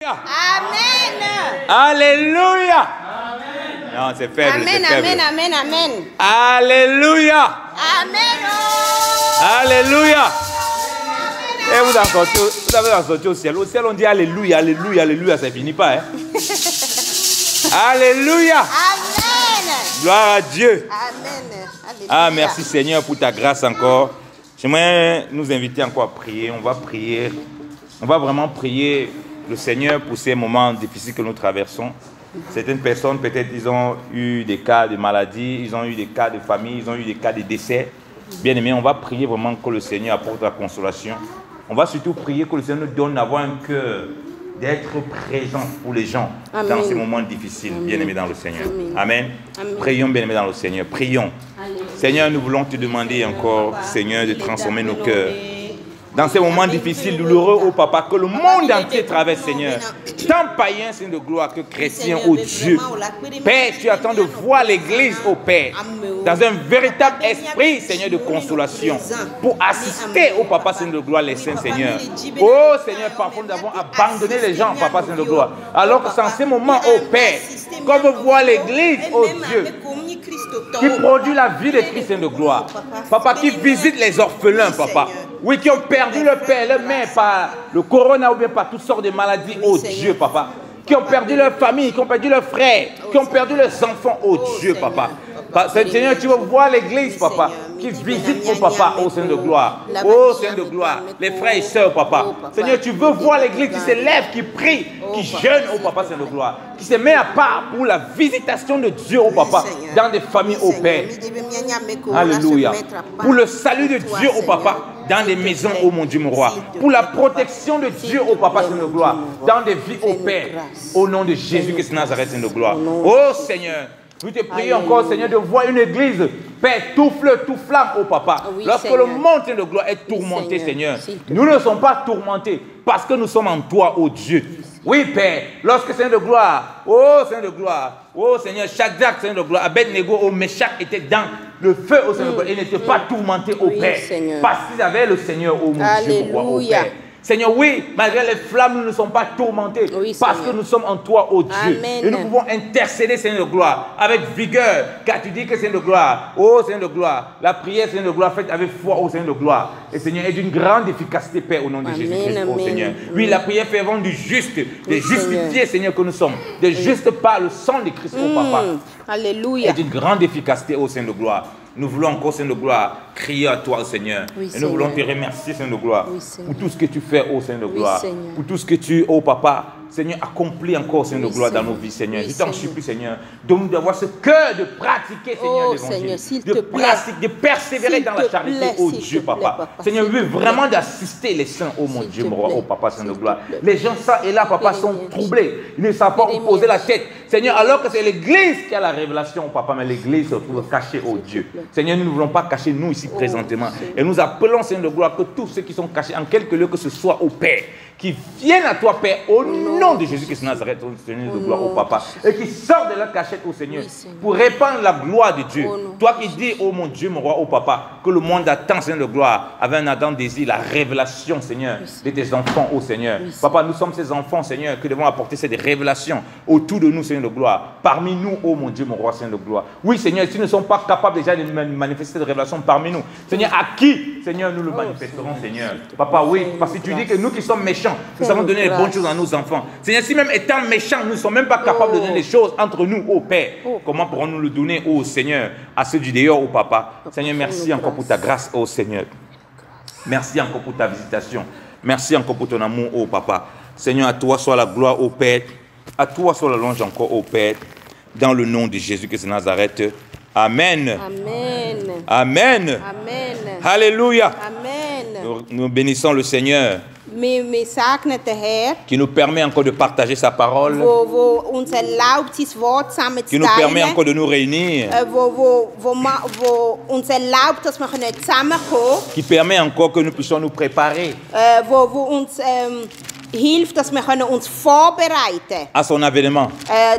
Amen. Alléluia. Amen. Non, c'est faible. Amen, amen, amen, amen. Alléluia. Amen. Alléluia. Et vous avez en sorti au ciel. Au ciel, on dit Alléluia, Alléluia, Alléluia. Ça ne finit pas. Hein? Alléluia. Amen. Gloire à Dieu. Amen. Alléluia. Ah, merci Seigneur pour ta grâce encore. J'aimerais nous inviter encore à prier. On va prier. On va vraiment prier le Seigneur pour ces moments difficiles que nous traversons. Certaines personnes, peut-être, ils ont eu des cas de maladie, ils ont eu des cas de famille, ils ont eu des cas de décès. Bien aimé, on va prier vraiment que le Seigneur apporte la consolation. On va surtout prier que le Seigneur nous donne d'avoir un cœur, d'être présent pour les gens. Amen. Dans ces moments difficiles, bien aimé dans le Seigneur. Amen. Amen. Amen. Prions, bien aimé dans le Seigneur. Prions. Amen. Seigneur, nous voulons te demander encore, Seigneur, de transformer nos cœurs. Dans ces moments difficiles, douloureux, oh Papa, que le monde entier traverse, Seigneur. Tant païens, Seigneur de gloire, que chrétiens, oh Dieu. Père, tu attends de voir l'Église, oh Père, dans un véritable esprit, Seigneur, de consolation, pour assister, oh Papa, Seigneur de gloire, les saints, Seigneur. Oh Seigneur, parfois nous avons abandonné les gens, Papa, Seigneur de gloire. Alors que c'est en ces moments, oh Père, qu'on veut voir l'Église, oh Dieu, qui produit la vie de Christ, Seigneur de gloire. Papa, qui visite les orphelins, Papa. Oui, qui ont perdu leur père, leur mère par le corona ou bien par toutes sortes de maladies, oh Dieu, Papa. Qui ont perdu leur famille, qui ont perdu leurs frères, qui ont perdu leurs enfants, oh Dieu, Papa. Seigneur, tu veux voir l'Église, Papa, qui visite, oh Papa, oh Seigneur de gloire. Oh Seigneur de gloire, les frères et sœurs, Papa. Seigneur, tu veux voir l'Église qui s'élève, qui prie, qui jeûne, oh Papa, Seigneur de gloire. Qui se met à part pour la visitation de Dieu, oh Papa, dans des familles, oh Père. Alléluia. Pour le salut de Dieu, oh Papa, dans des maisons, oh mon Dieu, mon roi. Pour la protection de Dieu, oh Papa, Seigneur de gloire. Dans des vies, oh Père. Au nom de Jésus Christ Nazareth, Seigneur de gloire. Oh Seigneur. Nous te prions encore, Seigneur, de voir une église, Père, tout feu, tout flamme, oh Papa. Oui, lorsque Seigneur, le monde de gloire est tourmenté, oui, Seigneur, nous ne sommes pas tourmentés parce que nous sommes en toi, oh Dieu. Oui, Père, lorsque Seigneur de gloire, oh Seigneur, Shadrach, Seigneur de gloire, Abednego, oh Meshach était dans le feu, oh Seigneur de gloire, ils n'étaient pas tourmentés, oh Père, Seigneur, parce qu'ils avaient le Seigneur, oh mon Dieu, oh Père. Seigneur, oui, malgré les flammes, nous ne sommes pas tourmentés, oui, parce que nous sommes en toi, ô Dieu. Amen. Et nous pouvons intercéder, Seigneur de gloire, avec vigueur, car tu dis que Seigneur de gloire, ô Seigneur de gloire, la prière, Seigneur de gloire, faite avec foi, ô Seigneur de gloire, et Seigneur, est d'une grande efficacité, Père, au nom de Jésus-Christ, ô Seigneur. Oui, la prière fervente du juste, des justifiés, Seigneur, que nous sommes, des justes par le sang de Christ, ô Papa. Alléluia. Est d'une grande efficacité, ô Seigneur de gloire. Nous voulons encore, Seigneur de gloire, crier à toi, Seigneur. Oui, et nous Seigneur, voulons te remercier, Seigneur de gloire, oui, pour tout ce que tu fais, ô Seigneur de gloire. Oui, pour tout ce que tu, ô Papa, Seigneur, accomplis encore, Seigneur de gloire, dans nos vies, Seigneur. Oui, je t'en supplie, Seigneur, d'avoir ce cœur de pratiquer, Seigneur, l'évangile. De persévérer dans la charité, ô Dieu, Papa. Seigneur, oui, vraiment d'assister les saints, ô mon Dieu, mon roi, ô Papa, Seigneur de gloire. Les gens, ça et là, Papa, sont troublés. Ils ne savent pas où poser la tête. Seigneur, alors que c'est l'Église qui a la révélation, Papa, mais l'Église se trouve cachée, ô Dieu. Seigneur, nous ne voulons pas cacher nous ici présentement. Et nous appelons, Seigneur de gloire, que tous ceux qui sont cachés en quelque lieu que ce soit, au Père, qui viennent à toi, Père, au nom de Jésus-Christ Nazareth, au Seigneur de gloire, au Papa, et qui sortent de leur cachette, au Seigneur, pour répandre la gloire de Dieu. Toi qui dis, oh mon Dieu, mon roi, au Papa, que le monde attend, Seigneur de gloire, avec un ardent désir, la révélation, Seigneur, de tes enfants, au Seigneur. Papa, nous sommes ces enfants, Seigneur, qui devons apporter cette révélation autour de nous, Seigneur de gloire, parmi nous, oh mon Dieu, mon roi, Seigneur de gloire. Oui, Seigneur, si nous ne sommes pas capables déjà de manifester cette révélation parmi nous, Seigneur, à qui, Seigneur, nous le manifesterons, Seigneur. Papa, oui, parce que tu dis que nous qui sommes méchants, nous savons donner les bonnes choses à nos enfants. Seigneur, si même étant méchants, nous ne sommes même pas capables de donner les choses entre nous, ô Père, comment pourrons-nous le donner, ô Seigneur, à ceux du dehors, ô Papa? Seigneur, merci encore pour ta grâce, ô Seigneur. Merci encore pour ta visitation. Merci encore pour ton amour, ô Papa. Seigneur, à toi soit la gloire, ô Père. À toi soit la louange encore, ô Père. Dans le nom de Jésus-Christ de Nazareth. Amen. Amen. Amen. Amen. Alléluia. Amen. Nous bénissons le Seigneur. Qui nous permet encore de partager sa parole. Qui nous permet encore de nous réunir. Qui permet encore que nous puissions nous préparer. Hilft, dass wir uns vorbereiten à son avènement.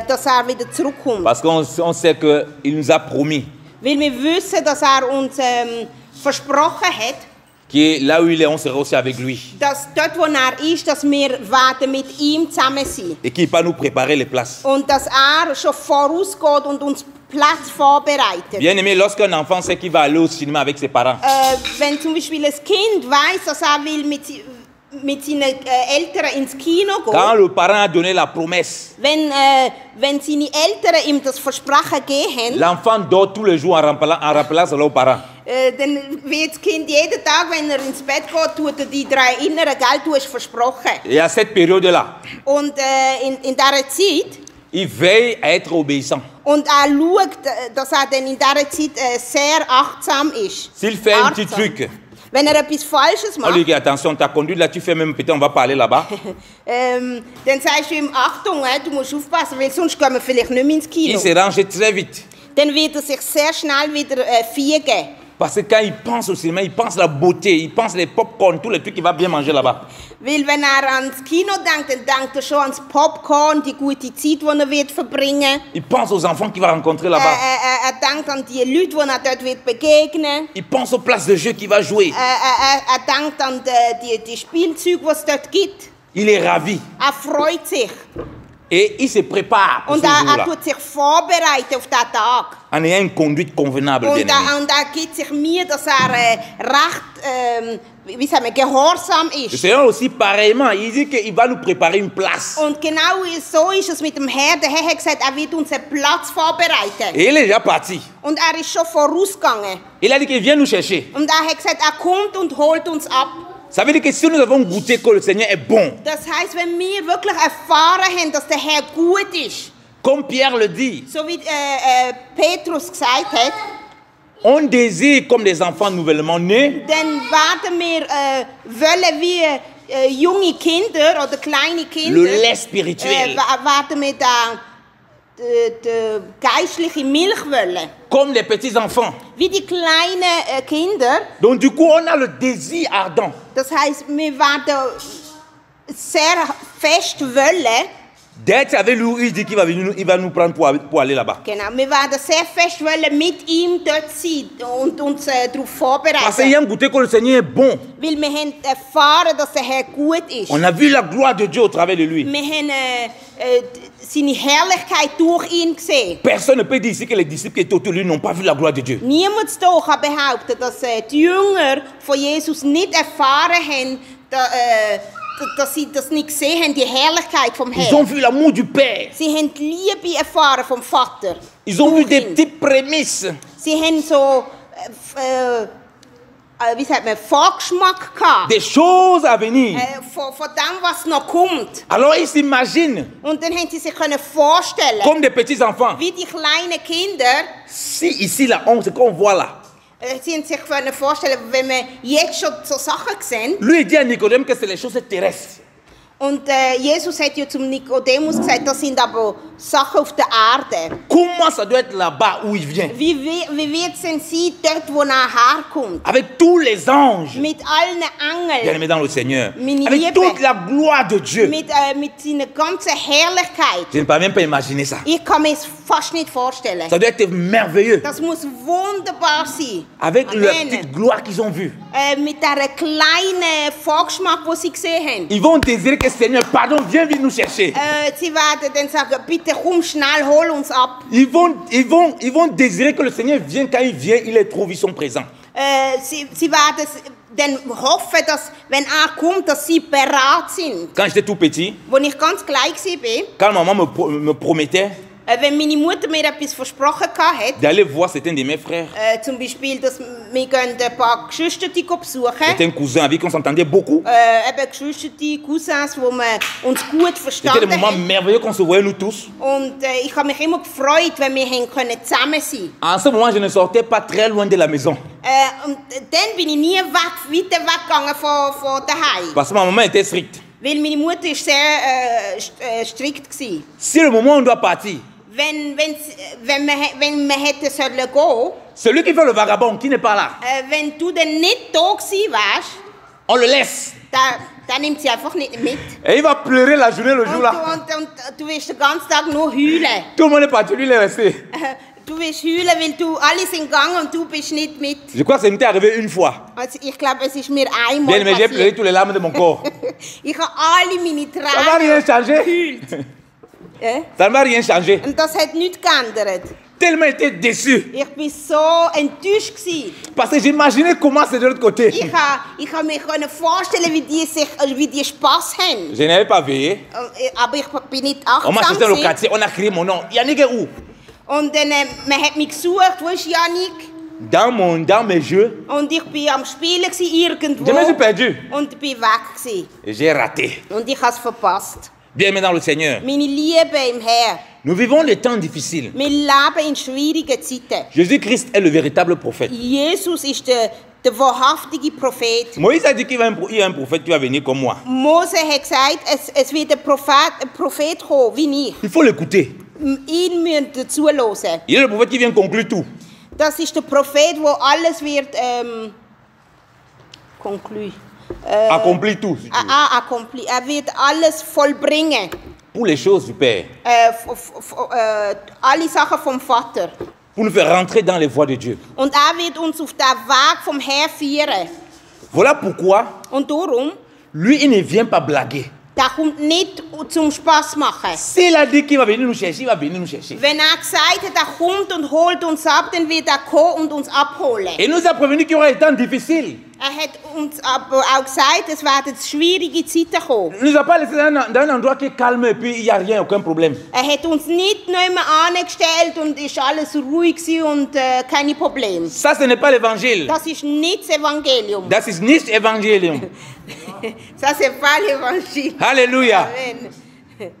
Dass wieder zurückkommt. Parce qu'on sait qu'il nous a promis. Weil wir wissen, dass uns versprochen hat. qui est là où il est, on sera aussi avec lui. dass dort, wo ist, dass wir werden mit ihm zusammen sein. Et qu'il va nous préparer les places. Und dass schon vorausgeht und uns Platz vorbereitet. Bien aimé, lorsqu'un enfant sait qu'il va aller au cinéma avec ses parents, Wenn zum Beispiel ein Kind weiss, dass will mit seinen Eltern ins Kino gehen, quand le parent a donné la promesse, wenn seine Eltern ihm das Versprechen gegeben haben, l'enfant dort tous les jours en rappelant cela aux parents. dann wird das Kind jeden Tag, wenn ins Bett geht, tut er die 3 inneren, gell, du hast versprochen. Et à cette période-là, Und in dieser Zeit, il veille à être obéissant. und schaut, dass dann in dieser Zeit sehr achtsam ist. S'il fait un petit truc, Wenn etwas Falsches on macht, lui dit attention, ta conduite là, tu fais même peut-être, on va pas aller là-bas. dann sagst du ihm, Achtung, du musst aufpassen, weil sonst gehen wir vielleicht nicht mehr ins Il Kino. se range très vite. Dann wird er sich sehr schnell wieder fiegen. Parce que quand il pense au cinéma, il pense la beauté, il pense les pop-corn, tous les trucs qu'il va bien manger là-bas. Weil wenn ans Kino denkt, dann denkt schon ans Popcorn, die gute Zeit, die wird verbringen. Il pense aux enfants qu'il va rencontrer là-bas. Denkt an die Leute, die dort wird begegnen. Il pense aux places de jeu qu'il va jouer. Denkt an die Spielzeuge, die es dort gibt. Il est ravi. Freut sich. Et il se prépare pour Und ce jour-là. tut sich vorbereiten auf diesen Tag. En ayant une conduite convenable, bien aimé. Gibt sich mir, dass recht, wie sagen wir, gehorsam Le ist. Seigneur aussi, pareillement, il dit qu'il va nous préparer une place. Und genau so ist es mit dem Herrn. Der Herr hat gesagt, wird uns einen Platz vorbereiten. Et il est déjà parti. Und ist schon vorausgegangen. Il a dit qu'il vient nous chercher. Und hat gesagt, kommt und holt uns ab. Ça veut dire que si nous avons goûté que le Seigneur est bon, Das heisst, wenn wir wirklich erfahren haben, dass der Herr gut ist, comme Pierre le dit, so wie Petrus gesagt hat, on désire comme des enfants nouvellement nés, dann werden wir wollen wie junge Kinder oder kleine Kinder, le lait spirituel, werden wir da die geistliche Milch wollen. comme les petits enfants. Wie die kleinen Kinder. Donc du coup, on a le désir ardent Das heisst, wir werden sehr fest wollen. d'être avec lui. Il dit qu'il va venir, il va nous prendre pour aller là-bas. Genau, wir werden sehr fest wollen mit ihm dort sein und uns darauf vorbereiten. Parce qu'il y a un goûter que le Seigneur est bon. Weil wir haben erfahren, dass der Herr gut ist. On a vu la gloire de Dieu au travers de lui. Wir haben seine Herrlichkeit durch ihn gesehen. Personne ne peut dire ici que les disciples qui étaient autour de lui n'ont pas vu la gloire de Dieu. Niemand kann behaupten, dass die Jünger von Jesus nicht erfahren haben, dass sie das nicht gesehen haben, die Herrlichkeit vom Ils ont Herrn. vu l'amour du Père. Sie haben die Liebe erfahren vom Vater. Ils ont vu Durch des ihn. petites prémices. Sie haben so, wie sagt man, Vorgeschmack gehabt. Des choses à venir. Von dem, was noch kommt. Alors ils s'imaginent Und dann haben sie sich können vorstellen, comme des petits enfants. wie die kleinen Kinder, Si ici, là, ce qu'on voit là, sie haben sich können vorstellen, wenn wir jetzt schon so Sachen sehen. lui il dit à Nicodème que c'est les choses terrestres. Und Jesus hat ja zum Nikodemus gesagt, das sind aber Sachen auf der Erde. Comment ça doit être là-bas où il vient? Wie wird es denn sein, dort wo er herkommt? Avec tous les anges, Mit allen bien Engeln, aimés dans le Seigneur. Meine Avec Liebe. toute la gloire de Dieu. mit seiner ganzen Herrlichkeit. Je ne peux même pas imaginer ça. Ich kann mir es fast nicht vorstellen. Ça doit être merveilleux. Das muss wunderbar sein. Avec la Amen. petite gloire qu'ils ont vue. Mit dieser kleinen Vorgeschmack, die sie gesehen haben. Ils vont désirer que Seigneur, pardon, viens nous chercher. Sie werden dann sagen, bitte komm schnell, hol uns ab. Ils vont désirer que le Seigneur vienne. Quand il vient, il les trouve, ils sont présents. Sie werden dann hoffen, dass, wenn er kommt, dass sie bereit sind. Quand j'étais tout petit, Als ich ganz klein war, quand maman me promettait wenn meine Mutter mir etwas versprochen hat, d'aller voir certains de mes frères, zum Beispiel, dass wir gehen ein paar Geschwister besuchen, c'était un cousin avec qui on s'entendait beaucoup. eben Geschwister, Cousins, wo wir uns gut C'était des verstanden moments haben. merveilleux qu'on se voyait nous tous. Und ich habe mich immer gefreut, wenn wir können zusammen sein En ce moment, je ne sortais pas très loin de la maison. Und dann bin ich nie weiter weggegangen von daheim. Parce que ma maman était stricte. Weil meine Mutter war sehr strikt war. Si le moment où on doit partir, Wenn wir hätten sollen gehen, celui qui fait le vagabond, qui n'est pas là, wenn du dann nicht da gewesen wärst, on le laisse. dann nimmt sie einfach nicht mit. Et il va pleurer la journée, le jour là. Und du wirst den ganzen Tag nur heulen. Tout le monde est parti, lui il est resté. Du willst heulen, weil alle sind gegangen und du bist nicht mit. Je crois que ça m'était arrivé une fois. Also ich glaube, es ist mir einmal Bien, mais j'ai pleuré passiert. tous les larmes de mon corps. Ich habe alle meine Ça va rien Tränen changer. geheult. Ça ne va rien changer. Und das hat nichts geändert. Tellement été déçu. Ich war so enttäuscht gewesen. Parce que j'imaginais comment c'est de l'autre côté. Ich kann mir vorstellen, wie die Spass haben. Je n'avais pas veillé. Aber ich bin nicht On m'a achtsam cherché au gewesen. quartier, on a crié mon nom. Yannick est où? Und dann man hat mich gesucht, wo ist Yannick? Dans mes jeux, Und ich war am Spielen gewesen, irgendwo. je me suis perdu. Und bin weg gewesen. Et j'ai raté. Und ich habe es verpasst. Bien, mais dans le Seigneur, Meine Liebe im Herrn. nous vivons des temps difficiles. Wir leben in schwierigen Zeiten. Jésus-Christ est le véritable prophète. Jesus ist der wahrhaftige Prophet. Moïse a dit qu'il y a un prophète qui va venir comme moi. Mose hat gesagt, es wird ein Prophet kommen, wie ich. Il faut l'écouter. Ihn müssen dazu hören. Il est le prophète qui vient conclure tout. Das ist der Prophet, wo alles wird Accomplir tout. Si tu veux. accompli. Er wird alles vollbringen. Pour les choses du Père. Alle Sachen vom Vater. Pour nous faire rentrer dans les voies de Dieu. Und er wird uns auf den Weg vom Herrn führen. Voilà pourquoi Und darum, lui, il ne vient pas blaguer. der kommt nicht zum Spaß machen. S'il a dit qu'il va venir nous chercher, il va venir nous chercher. Wenn er gesagt hat, er kommt und holt uns ab, dann wird er kommen und uns abholen. Et nous a prévenu qu'il y aura des temps difficiles. Er hat uns aber auch gesagt, es werden schwierige Zeiten kommen. Il ne nous a pas laissé dans un endroit qui est calme et puis il n'y a rien, aucun problème. Er hat uns nicht mehr angestellt und ist alles ruhig gewesen und keine Probleme. Ça, ce n'est pas l'évangile. Das ist nicht das Evangelium. Das ist nicht Evangelium. Das ist pas l'Evangel. Alléluia. Amen.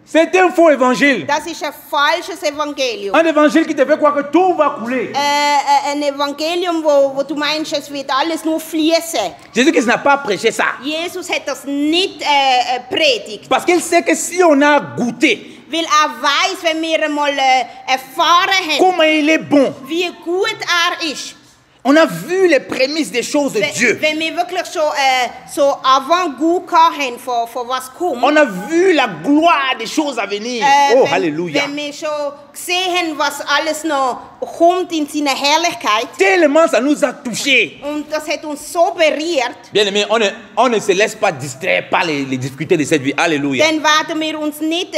C'est un faux évangile. Das ist ein falsches Evangelium. Un évangile qui te fait croire que tout va couler. Ein Evangelium, wo du meinst, es wird alles nur fließen. Jésus-Christ n'a pas prêché ça. Jesus hat das nicht predigt. Parce qu'il sait que si on a goûté Weil er weiß, wenn wir einmal erfahren haben, comment il est bon, wie gut er ist. on a vu les prémices des choses de Dieu. Wenn wir wirklich schon so avant-goût haben von was kommt. On a vu la gloire des choses à venir. Oh, Alléluia. Wenn wir schon gesehen haben, was alles noch kommt in seiner Herrlichkeit. Tellement ça nous a touchés. Und das hat uns so berührt. Bien aimé, on ne se laisse pas distraire par les difficultés de cette vie. Alléluia. Dann werden wir uns nicht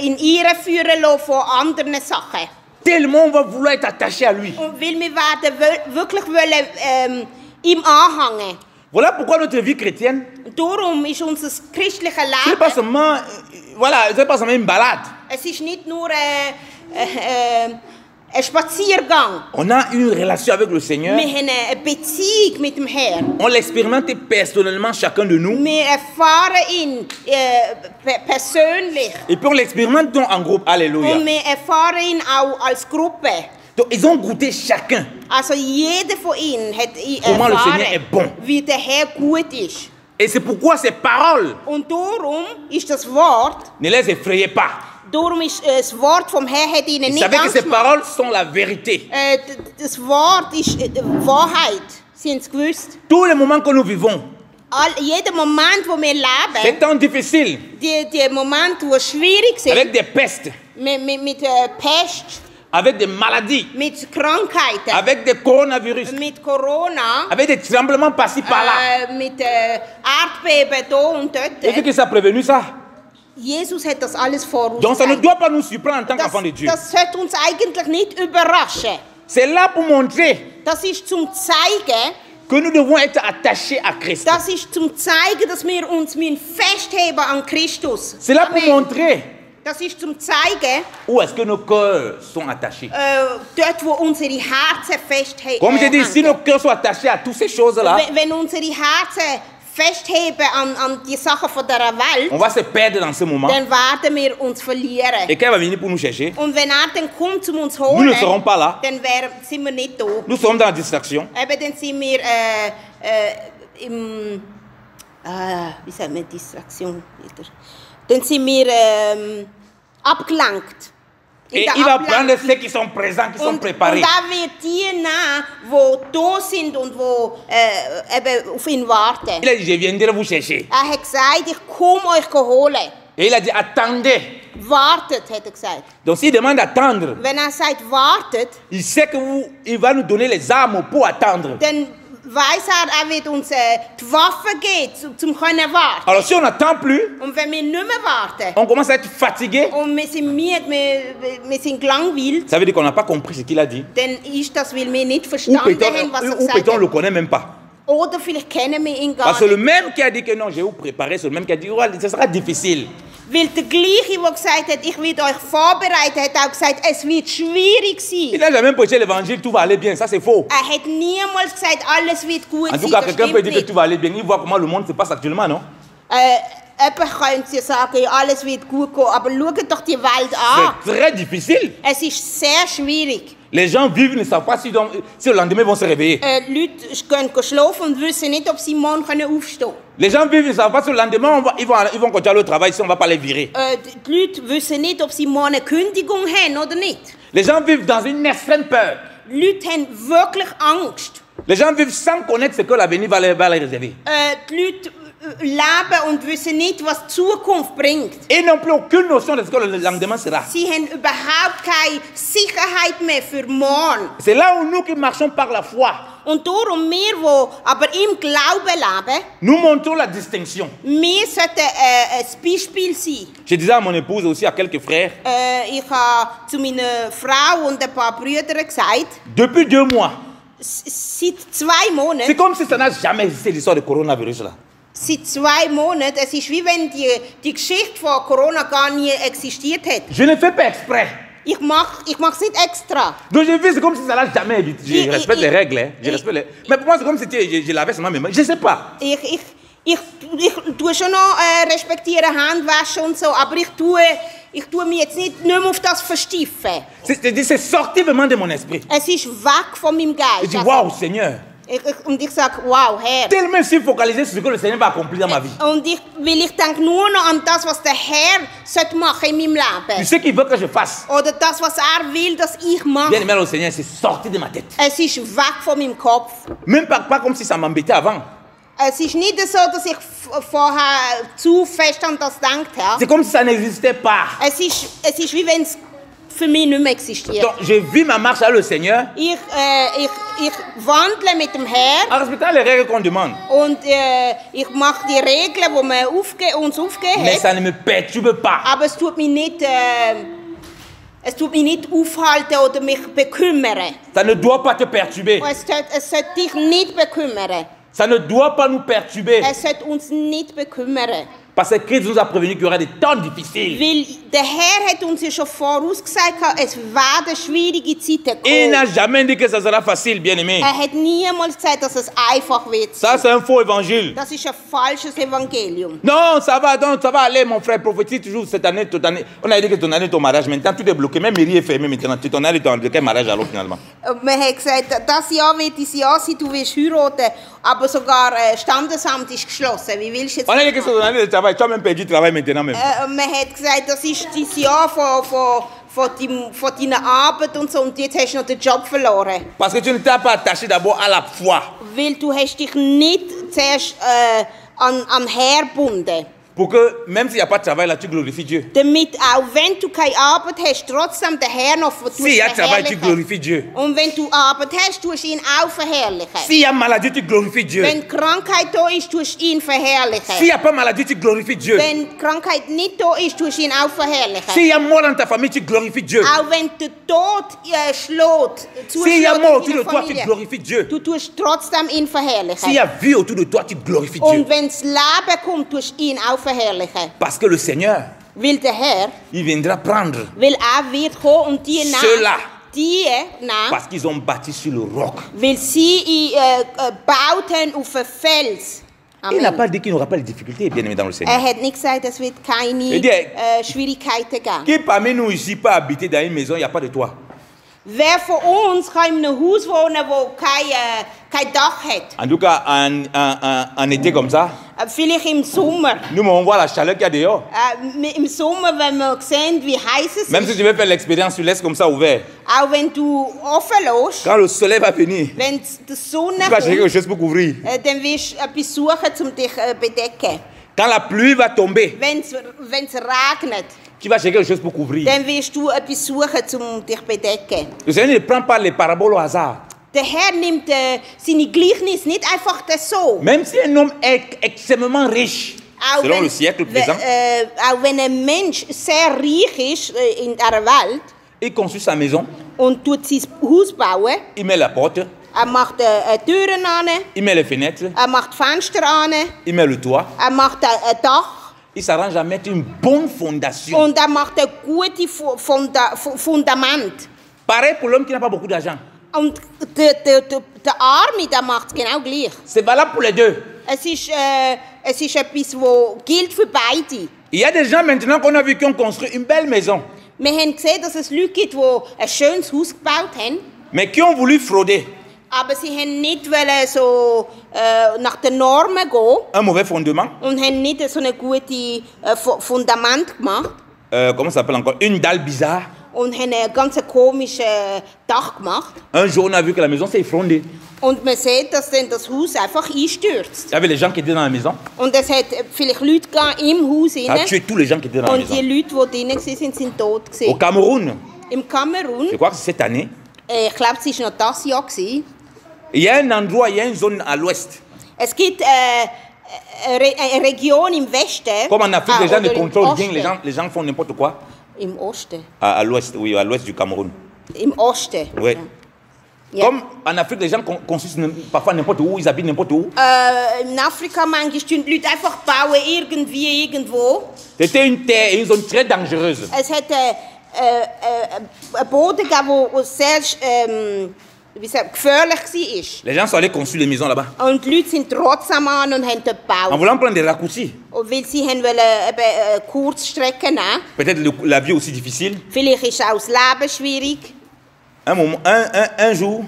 in Irre führen lassen von anderen Sachen. Tellement on va vouloir être attaché à lui. Und weil wir werden wirklich wollen, ihm anhängen. Voilà pourquoi notre vie chrétienne, Darum ist unser christliches ce n'est pas Leben, seulement, voilà, ce n'est pas seulement une balade. es ist nicht nur ein Spaziergang. On a une relation avec le Seigneur. Wir haben eine Beziehung mit dem Herrn. On l'expérimente personnellement, chacun de nous. Wir erfahren ihn persönlich. Et puis on l'expérimente donc en groupe. Alléluia. Und wir erfahren ihn auch als Gruppe. Donc ils ont goûté chacun. Also jeder von ihnen hat Comment le Seigneur est erfahren, bon. wie der Herr gut ist. Et c'est pourquoi ces paroles, Und darum ist das Wort, ne les effrayez pas. darum ist das Wort vom Herrn hat ihnen Vous nicht savez que Angst ces gemacht. paroles sont la vérité. Das Wort ist Wahrheit. Sie haben es gewusst. Tous les moments que nous vivons, Jeder Moment, wo wir leben, ces temps difficiles, die Momente, die schwierig sind, avec des pestes, mit Pest, avec des maladies, mit Krankheiten, avec des coronavirus, mit Corona, avec des tremblements par-ci par-là. mit Erdbeben hier und dort. Est-ce que ça a prévenu ça? Jesus hat das alles Donc ça ne vorausgesagt. doit pas nous surprendre en tant qu'enfants de Dieu. Das sollte uns eigentlich nicht überraschen. C'est là pour montrer Das ist zum Zeigen, que nous devons être attachés à Christ. das ist zum Zeigen, dass wir uns festheben an Christus. C'est là pour Amen. montrer Das ist zum Zeigen, où est-ce que nos cœurs sont attachés. dort wo unsere Herzen festheben. Comme je dis, si nos cœurs sont attachés à toutes ces choses-là, Wenn unsere Herzen festheben an die Sachen von dieser Welt, on va se perdre dans ce moment. dann werden wir uns verlieren. Et quand il va venir pour nous chercher, Und wenn er dann kommt, um uns zu nous holen, ne serons pas là. dann sind wir nicht da. Nous sommes dans la distraction. Eben, dann sind wir im... wie sagt man Distraktion wieder? Dann sind wir abgelenkt. In Et der il va Ablenkung. prendre ceux qui sont présents, qui sont Und préparés. er wird die nehmen, die da sind und die eben auf ihn warten. Il a dit, je viendrai vous chercher. Er hat gesagt, ich komme euch holen. Et il a dit, attendez. Wartet, hat er gesagt. Donc s'il demande d'attendre, Wenn er sagt, wartet, il sait qu'il va nous donner les armes pour attendre. dann weiß er wird uns die Waffen geben, zum können warten. Alors si on n'attend plus, Und wenn wir nicht mehr warten, on commence à être fatigué. und wir sind müde, wir sind gelangweilt, Ça veut dire qu'on n'a pas compris ce qu'il a dit. dann ist das, weil wir nicht Ou verstanden haben, was er peut-on gesagt ne le hat. connaît même pas. Oder vielleicht kennen wir ihn gar Parce que nicht. le même qui a dit que non, je vais vous préparer, c'est le même qui a dit, ouais, ce sera difficile. Weil der gleiche, der gesagt hat, ich will euch vorbereiten, hat auch gesagt, es wird schwierig Il sein. n'a jamais prêché l'évangile, tout va aller bien. Ça, c'est faux. Er hat niemals gesagt, alles wird gut En sein, tout cas, das quelqu'un peut stimmt dire que nicht. tout va aller bien. Il voit comment le monde se passe actuellement, non? Jemand könnte sagen, ja, alles wird gut gehen, aber schaut doch die Welt an. C'est très difficile. Es ist sehr schwierig. Les gens vivent, ne savent pas si le lendemain vont se réveiller. Leute gehen schlafen und wissen nicht, ob sie morgen aufstehen können. Les gens vivent, ne savent pas si le lendemain ils vont continuer le travail, si on ne va pas les virer. Die Leute wissen nicht, ob sie morgen eine Kündigung haben oder nicht. Les gens vivent dans une extrême peur. Die Leute haben wirklich Angst. Les gens vivent sans connaître ce que l'avenir va les réserver. Die Leute leben und wissen nicht, was die Zukunft bringt. Ils n'ont plus aucune notion de ce que le lendemain sera. Sie haben überhaupt keine Sicherheit mehr für morgen. C'est là où nous qui marchons par la foi, Und darum, wir, die aber im Glauben leben, nous montrons la distinction. wir sollten ein Beispiel sein. Je disais à mon épouse et aussi à quelques frères, Ich habe zu meiner Frau und ein paar Brüdern gesagt, depuis 2 mois, seit 2 c'est Monaten, comme si ça n'a jamais existé l'histoire du coronavirus là. seit 2 Monaten, es ist wie wenn die Geschichte von Corona gar nie existiert hat. Je ne fais pas exprès. Ich mach's nicht extra. Donc je vis, c'est comme si ça n'a jamais existé. Je respecte les règles, hein. Je respecte les... Mais pour moi, c'est comme si je lavais seulement mes mains. Je ne sais pas. Ich tue schon noch respektieren, Hände waschen und so, aber ich tue mich jetzt nicht mehr auf das versteifen. C'est sorti vraiment de mon esprit. Es ist weg von meinem Geist. Je dis, waouh, Seigneur. Und ich sage, wow, Herr. Tellement si focalisé sur ce que le Seigneur va accomplir dans ma vie. Und ich denke nur noch an das, was der Herr sollte machen in meinem Tu Leben. sais qu'il veut que je fasse. Oder das, was er will, dass ich Bien mache. aimé, le Seigneur, c'est sorti de ma tête. Es ist weg von meinem Kopf. Même pas comme si ça m'embêtait avant. Es ist nicht so, dass ich vorher zu fest an das gedacht habe. C'est comme si ça n'existait pas. Es ist wie wenn es für mich nicht mehr existiert. Donc, je vis ma marche avec le Seigneur Ich wandle mit dem Herrn en respectant les règles qu'on demande. und ich mache die Regeln, die man uns aufgegeben Mais hat. ça ne me perturbe pas. Aber es tut mich nicht aufhalten oder mich bekümmern. Ça ne doit pas te perturber. Es sollte dich nicht bekümmern. Ça ne doit pas nous perturber. Es sollte uns nicht bekümmern. Parce que Christ nous a prévenu qu'il y aura des temps difficiles. Weil der Herr hat uns ja schon vorausgesagt, es werden schwierige Zeiten Il n'a kommen. jamais dit que ça sera facile, bien aimé. Er hat niemals gesagt, dass es einfach wird. Ça, c'est un faux évangile. Das ist ein falsches Evangelium. Non, ça va aller, mon frère. Prophétise toujours cette année, toute année. On a dit que ton année, ton mariage. Maintenant, tout est bloqué. Même mairie est fermée maintenant. Ton année, ton mariage alors finalement. Man hat gesagt, das Jahr wird dein Jahr sein, du wirst heiraten, aber sogar Standesamt ist geschlossen. Wie willst du jetzt? On a dit que c'est ton année de travail. Tu as même perdu le travail maintenant même. Man hat gesagt, das ist dein Jahr von deiner Arbeit und so, und jetzt hast du noch den Job verloren. Parce que tu ne t'es pas attaché d'abord à la foi. Weil du hast dich nicht zuerst an Herr gebunden. Pour que, même s'il n'y a pas de travail là, tu glorifies Dieu. Damit auch wenn du keine Arbeit hast, trotzdem den Herrn noch S'il y a travail, tu glorifies Dieu. Und wenn du Arbeit hast, tust du ihn auch verherrlichen. S'il y a maladie, tu glorifies Dieu. Wenn Krankheit da ist, tust du ihn verherrlichen. S'il n'y a pas maladie, tu glorifies Dieu. Wenn Krankheit nicht da ist, tust du ihn auch verherrlichen. S'il y a mort dans ta famille, tu glorifies Dieu. Auch wenn der Tod schlägt, S'il y a mort autour in de deiner toi, tu Familie, glorifies Dieu. du tust trotzdem ihn verherrlichen. S'il y a vie autour de toi, tu glorifies Dieu. Und wenn das Leben kommt, tust du ihn auch verherrlichen. Parce que le Seigneur, Weil der Herr, il viendra prendre weil er wird kommen und die Ceux-là. die nehmen, parce qu'ils ont bâti sur le roc. weil sie bauten auf einen Fels. Il n'a Amen. pas dit qu'il n'y aura pas de difficultés, bien aimé dans le Seigneur. Er hat nicht gesagt, es wird keine Ich dir- Schwierigkeiten geben. Qui parmi nous ici peut habiter dans une maison, il n'y a pas de toit? Wer von uns kann in einem Haus wohnen, das kein Dach hat? En tout cas, en été comme ça, Vielleicht im Sommer. nous, on voit la chaleur qu'il y a dehors. Im Sommer, wenn wir sehen, wie heiß es Même si ist, tu veux faire l'expérience, tu laisses comme ça ouvert. auch wenn du offen lässt, Quand le soleil va venir, wenn die Sonne tu vas chercher quelque kommt, chose pour couvrir. dann wirst du etwas suchen, um dich zu bedecken. Quand la pluie va tomber, Wenn's regnet, tu vas chercher quelque chose pour couvrir. dann wirst du etwas suchen, um dich zu bedecken. Le Seigneur ne prend pas les paraboles au hasard. Der Herr nimmt seine Gleichnis nicht einfach so. Même si un homme est extrêmement riche, selon le siècle présent, auch wenn ein Mensch sehr reich ist in dieser Welt il construit sa maison, und tut sein Haus bauen, il met la porte, macht Türen an, il met les fenêtres, macht Fenster an, il met le toit. macht ein Dach Il s'arrange à mettre une bonne fondation. und macht ein gutes Fundament. Pareil pour l'homme qui n'a pas beaucoup d'argent. Und der Arme, der macht es genau gleich. C'est valable pour les deux. Es ist etwas, das gilt für beide. Il y a des gens maintenant qu'on a vu qui ont construit une belle maison, Wir haben gesehen, dass es Leute gibt, die ein schönes Haus gebaut haben, mais qui ont voulu frauder aber sie haben nicht so nach den Normen gehen un mauvais fondement. und haben nicht so ein gutes Fundament gemacht Comment ça s'appelle encore? Une dalle bizarre. und haben ein ganz komisches Dach gemacht. Un jour, on a vu que la maison s'est effondrée. Und man sieht, dass dann das Haus einfach einstürzt. Il y avait les gens qui étaient dans la maison. Und es hat vielleicht Leute im Haus Ça a rein. tué tous les gens qui étaient dans la Und die maison. Leute, die drinnen waren, sind tot Au gewesen. Cameroun, Im Kamerun, je crois que c'est cette année, ich glaube, es war noch das Jahr gewesen. il y a un endroit, il y a une zone à l'ouest. Es gibt eine Region im Westen. Comme en Afrique, les gens ne oder im contrôlent rien, Osten. les gens font n'importe quoi. Im Osten. À l'ouest, oui, à l'ouest du Cameroun. Im Osten. Oui. Ja. Comme en Afrique, les gens construisent parfois n'importe où, ils habitent n'importe où. In Afrika manchmal tun die Leute einfach bauen irgendwie irgendwo. C'était une terre et une zone très dangereuse. Es hat einen Boden gegeben, der sehr wie sagt, gefährlich war. Les gens sont allés construire les maisons là-bas. Und die Leute sind trotzdem an und haben dort En gebaut. voulant prendre des raccourcis. Und weil sie haben wollen, Kurzstrecken nehmen. Peut-être la vie aussi difficile. Vielleicht ist auch das Leben schwierig. Un jour,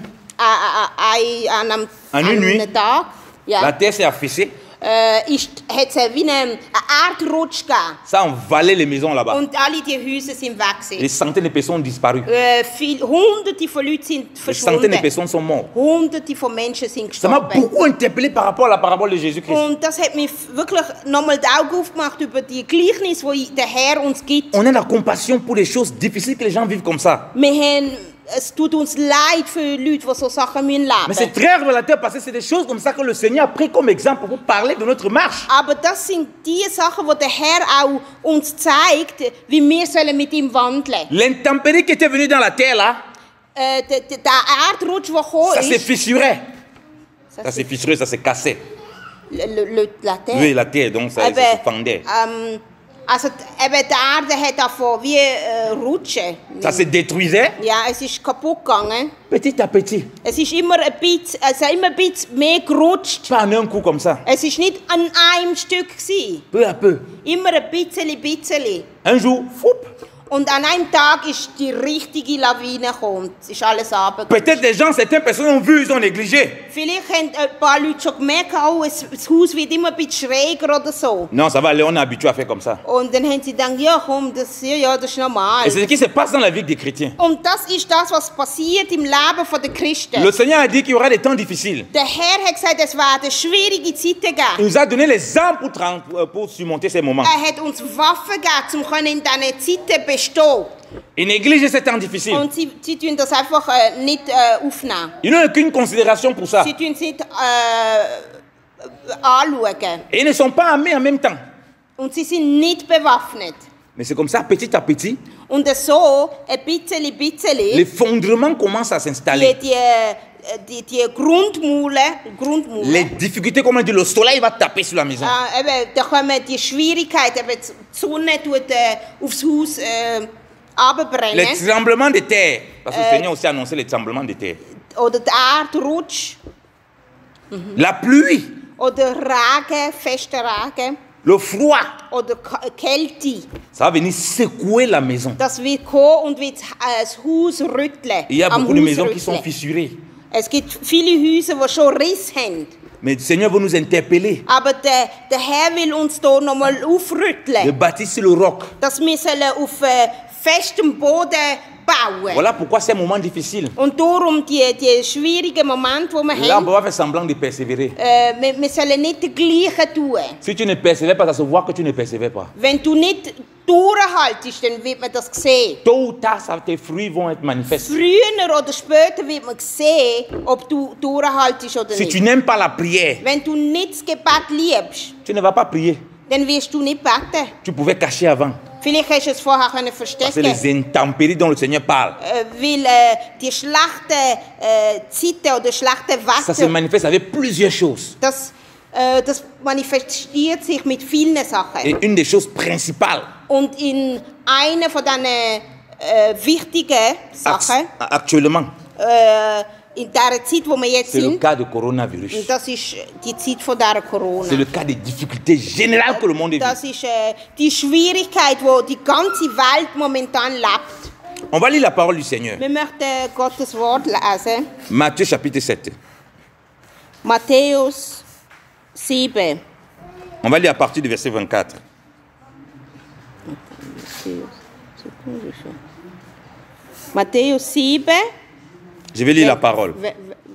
An une nuit, einem Tag la ja, terre s'est affaissée. hat es wie einen Erdrutsch gegeben. Ça a envalé les maisons là-bas. Und alle die Häuser sind weg Des gewesen. centaines de personnes ont disparu. Hunderte von Leuten sind Des centaines de verschwunden. personnes sont mortes. Hunderte von Menschen sind Ça m'a gestorben. beaucoup interpellé par rapport à la parabole de Jésus-Christ. Und das hat mich wirklich nochmal die Augen aufgemacht über die Gleichnis, die der Herr uns gibt. On a la compassion pour les choses difficiles que les gens vivent comme ça. Es tut uns leid für Leute, die so Sachen leben Mais c'est müssen. très révélateur parce que c'est des choses comme ça que le Seigneur a pris comme exemple pour parler de notre marche. Aber das sind die Sachen, die der Herr auch uns zeigt, wie wir sollen mit ihm wandeln. L'intempérie qui était venue dans la terre là, Der Erdrutsch, der gekommen ça s'est ist, fissuré. Ça s'est fissuré, ça s'est cassé. la Terre. Oui, la terre, donc ça se fendait. Also eben die Erde hat davon wie rutschen. Ça se détruisait Ja, es ist kaputt gegangen. petit à petit. Es ist immer ein bisschen mehr gerutscht. Pas en un coup comme ça. Es ist nicht an einem Stück gewesen. Peu à peu. Immer ein bisschen. Un jour, foup. Und an einem Tag ist die richtige Lawine gekommen. Es ist alles runtergegangen. Peut-être des gens, certaines personnes ont vu, ils ont négligé. Vielleicht haben ein paar Leute schon gemerkt, oh, das Haus wird immer ein bisschen schräger oder so. Non, ça va aller, on est habitué à faire comme ça. Und dann haben sie gedacht, ja komm, das ist normal. Et c'est ce qui se passe dans la vie des chrétiens. Und das ist das, was passiert im Leben der Christen. Le Seigneur a dit qu'il y aura des temps difficiles. Der Herr hat gesagt, es werden schwierige Zeiten Il geben. nous a donné les armes pour surmonter ces moments. Er hat uns Waffen gegeben, um in diesen Zeiten bestehen. Et négliger ces temps difficiles. Und sie tun das einfach nicht aufnehmen. Ils n'ont aucune considération pour ça. Sie tun es nicht anschauen. Et ils ne sont pas armés en même temps. Und sie sind nicht bewaffnet. Mais c'est comme ça, petit à petit, Und so, ein bisschen, l'effondrement commence à s'installer. die Grundmauern, Les difficultés, comme on dit, le soleil va taper sur la maison. da kommen die Schwierigkeiten, die Sonne tut aufs Haus runterbrennen. Les tremblements de terre. Parce que le Seigneur a aussi annoncé les tremblements de terre. Oder der Erdrutsch. La pluie, Oder Regen, fester Regen. le froid, Oder Kälte. ça va venir secouer la maison. Das wird kommen und wird das Haus rütteln. Il y a am beaucoup de Haus maisons qui sont rütteln. fissurées. Es gibt viele Häuser, die schon Riss haben. Mais le Seigneur veut nous interpeller. Aber der Herr will uns hier nochmal De aufrütteln. bâtir sur le roc. Dass wir sollen auf festem Boden bauen. Voilà pourquoi c'est un moment difficile. Und darum die schwierigen Momente, die wir Là, on ne haben, peut pas faire semblant de persévérer. wir sollen nicht das Gleiche tun. Si tu ne persévères pas, ça se voit que tu ne persévères pas. Wenn du nicht durchhaltest, dann wird man das sehen. Tôt ou tard, tes fruits vont être manifestes. Früher oder später wird man sehen, ob du durchhaltest oder Si nicht. tu n'aimes pas la prière, Wenn du nicht das Gebet liebst, tu ne vas pas prier. dann wirst du nicht beten. Tu pouvais cacher avant. Vielleicht hast du es vorher können Parce que verstecken. les intempéries dont le Seigneur parle, Weil die schlechten Zeiten oder schlechten ça se Wetter, manifeste avec plusieurs choses. das manifestiert sich mit vielen Sachen. Et une des choses principales Und in einer von diesen wichtigen Sachen, actuellement, in dieser Zeit, wo wir jetzt c'est le sind, cas du coronavirus. und das ist die Zeit von dieser Corona. C'est le cas des difficultés générales que le monde vit. Das ist die Schwierigkeit, wo die ganze Welt momentan lebt. On va lire la parole du Seigneur. Wir möchten Gottes Wort lesen. Matthieu chapitre 7. Matthäus 7. On va lire à partir du verset 24. Matthäus 7. Je vais lire la parole.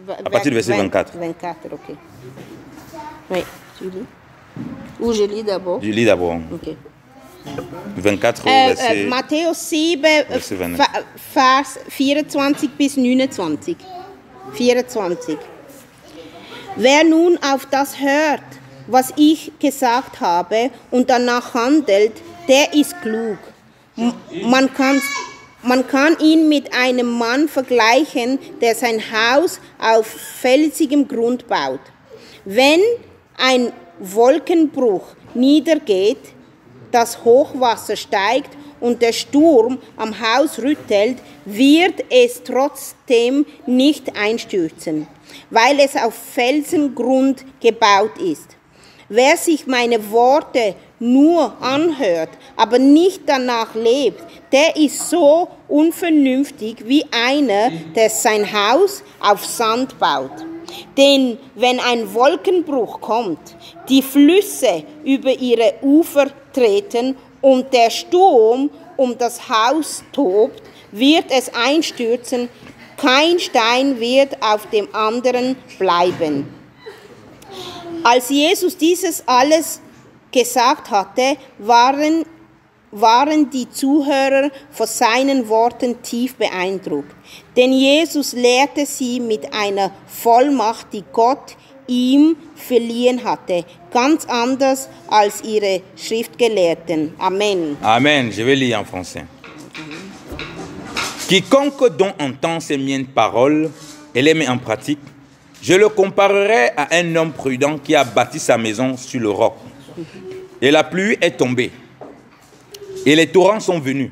À partir du verset 24. 24, ok. Oui, tu lis. Ou je lis d'abord. Je lis d'abord. Ok. 24 au verset... Matthäus 7, Verset 29. Vers 24 bis 29. 24. Wer nun auf das hört, was ich gesagt habe, und danach handelt, der ist klug. Man kann ihn mit einem Mann vergleichen, der sein Haus auf felsigem Grund baut. Wenn ein Wolkenbruch niedergeht, das Hochwasser steigt und der Sturm am Haus rüttelt, wird es trotzdem nicht einstürzen, weil es auf Felsengrund gebaut ist. Wer sich meine Worte nur anhört, aber nicht danach lebt, der ist so unvernünftig wie einer, der sein Haus auf Sand baut. Denn wenn ein Wolkenbruch kommt, die Flüsse über ihre Ufer treten und der Sturm um das Haus tobt, wird es einstürzen, kein Stein wird auf dem anderen bleiben. Als Jesus dieses alles gesagt hatte, waren die Zuhörer von seinen Worten tief beeindruckt. Denn Jesus lehrte sie mit einer Vollmacht, die Gott ihm verliehen hatte, ganz anders als ihre Schriftgelehrten. Amen. Amen. Je vais lire en français. Quiconque donc entend ces miennes paroles et les met en pratique, je le comparerai à un homme prudent qui a bâti sa maison sur le roc. Et la pluie est tombée, et les torrents sont venus,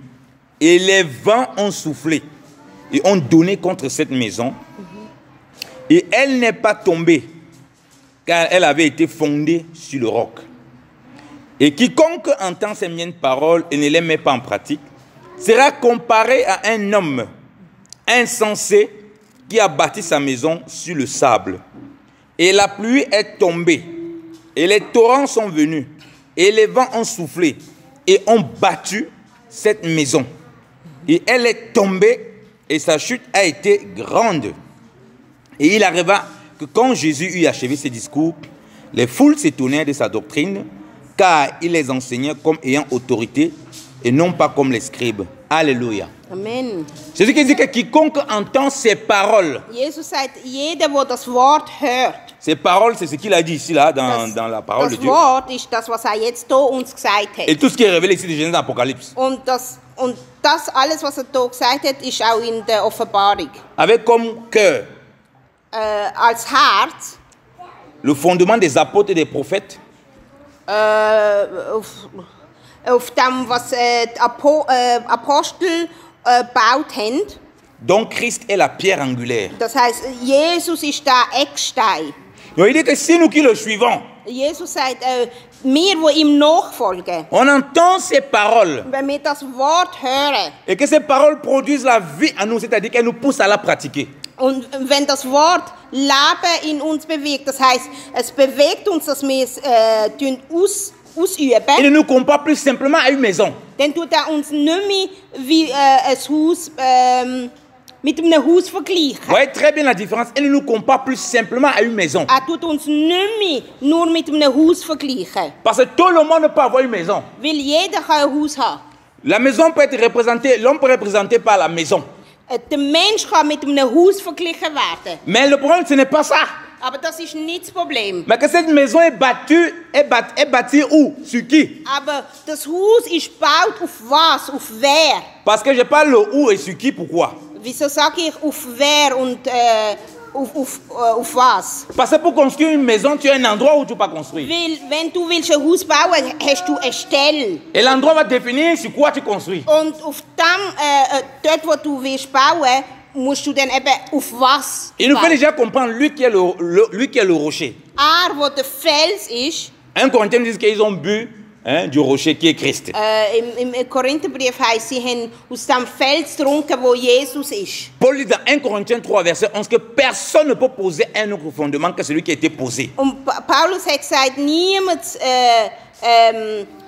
et les vents ont soufflé, et ont donné contre cette maison, et elle n'est pas tombée, car elle avait été fondée sur le roc. Et quiconque entend ces miennes paroles et ne les met pas en pratique, sera comparé à un homme insensé qui a bâti sa maison sur le sable. Et la pluie est tombée, et les torrents sont venus, et les vents ont soufflé, et ont battu cette maison. Et elle est tombée, et sa chute a été grande. Et il arriva que quand Jésus eut achevé ses discours, les foules s'étonnèrent de sa doctrine, car il les enseignait comme ayant autorité, et non pas comme les scribes. Alléluia. Amen. Jésus qui dit que quiconque entend ces paroles, Jesus sagt, jeder, der das Wort hört, ces paroles, c'est ce qu'il a dit ici, là, dans la parole de das Dieu. Wort ist das, was jetzt hier uns gesagt hat. Et tout ce qui est révélé ici de Genèse et Apocalypse. Und das alles, was hier gesagt hat, ist auch in der Offenbarung. Avec comme cœur Als Herz, le fondement des apôtres et des prophètes, auf dem, was die Apostel gebaut haben. dont Christ est la pierre angulaire. Das heisst, Jesus ist der Eckstein. Donc il dit que si nous qui le suivons, Jesus sagt, wir, die ihm nachfolgen, on entend ces paroles wenn wir das Wort hören et que ces paroles produisent la vie en nous, c'est-à-dire qu'elles nous poussent à la pratiquer. und wenn das Wort Leben in uns bewegt, das heisst, es bewegt uns, dass wir es ausüben, il ne nous compare plus simplement à une maison. dann tut uns nicht mehr wie ein Haus mit einem Haus vergleichen. Vous voyez très bien la différence. Il ne nous compare plus simplement à une maison. Tut uns nicht mehr nur mit einem Haus vergleichen. Parce que tout le monde peut avoir une maison. Weil jeder kann ein Haus haben. La maison peut être représentée, l'homme peut être représenté par la maison. Der Mensch kann mit einem Haus verglichen werden. Mais le problème, ce n'est pas ça. Aber das ist nicht das Problem. Mais que cette maison est bâtie où? Sur qui? Aber das Haus ist gebaut auf was? Auf wer? Parce que je parle le où et sur qui, pourquoi? Wieso sage ich auf wer und auf was? Parce que pour construire une maison, tu as un endroit où tu peux construire. Weil, wenn du willst ein Haus bauen, hast du eine Stelle. Et l'endroit va définir sur quoi tu construis. Und auf dem, dort wo du willst bauen, musst du dann eben auf was Il nous fait bauen. déjà comprendre lui qui est le rocher. Wo der Fels ist, 1 Corinthiens dit qu'ils ont bu du rocher qui est Christ. im Korintherbrief heisst, sie haben aus dem Fels getrunken, wo Jesus ist. Paul dit dans 1 Corinthiens 3, verset 11 que personne ne peut poser un autre fondement que celui qui a été posé. Und Paulus hat gesagt, niemand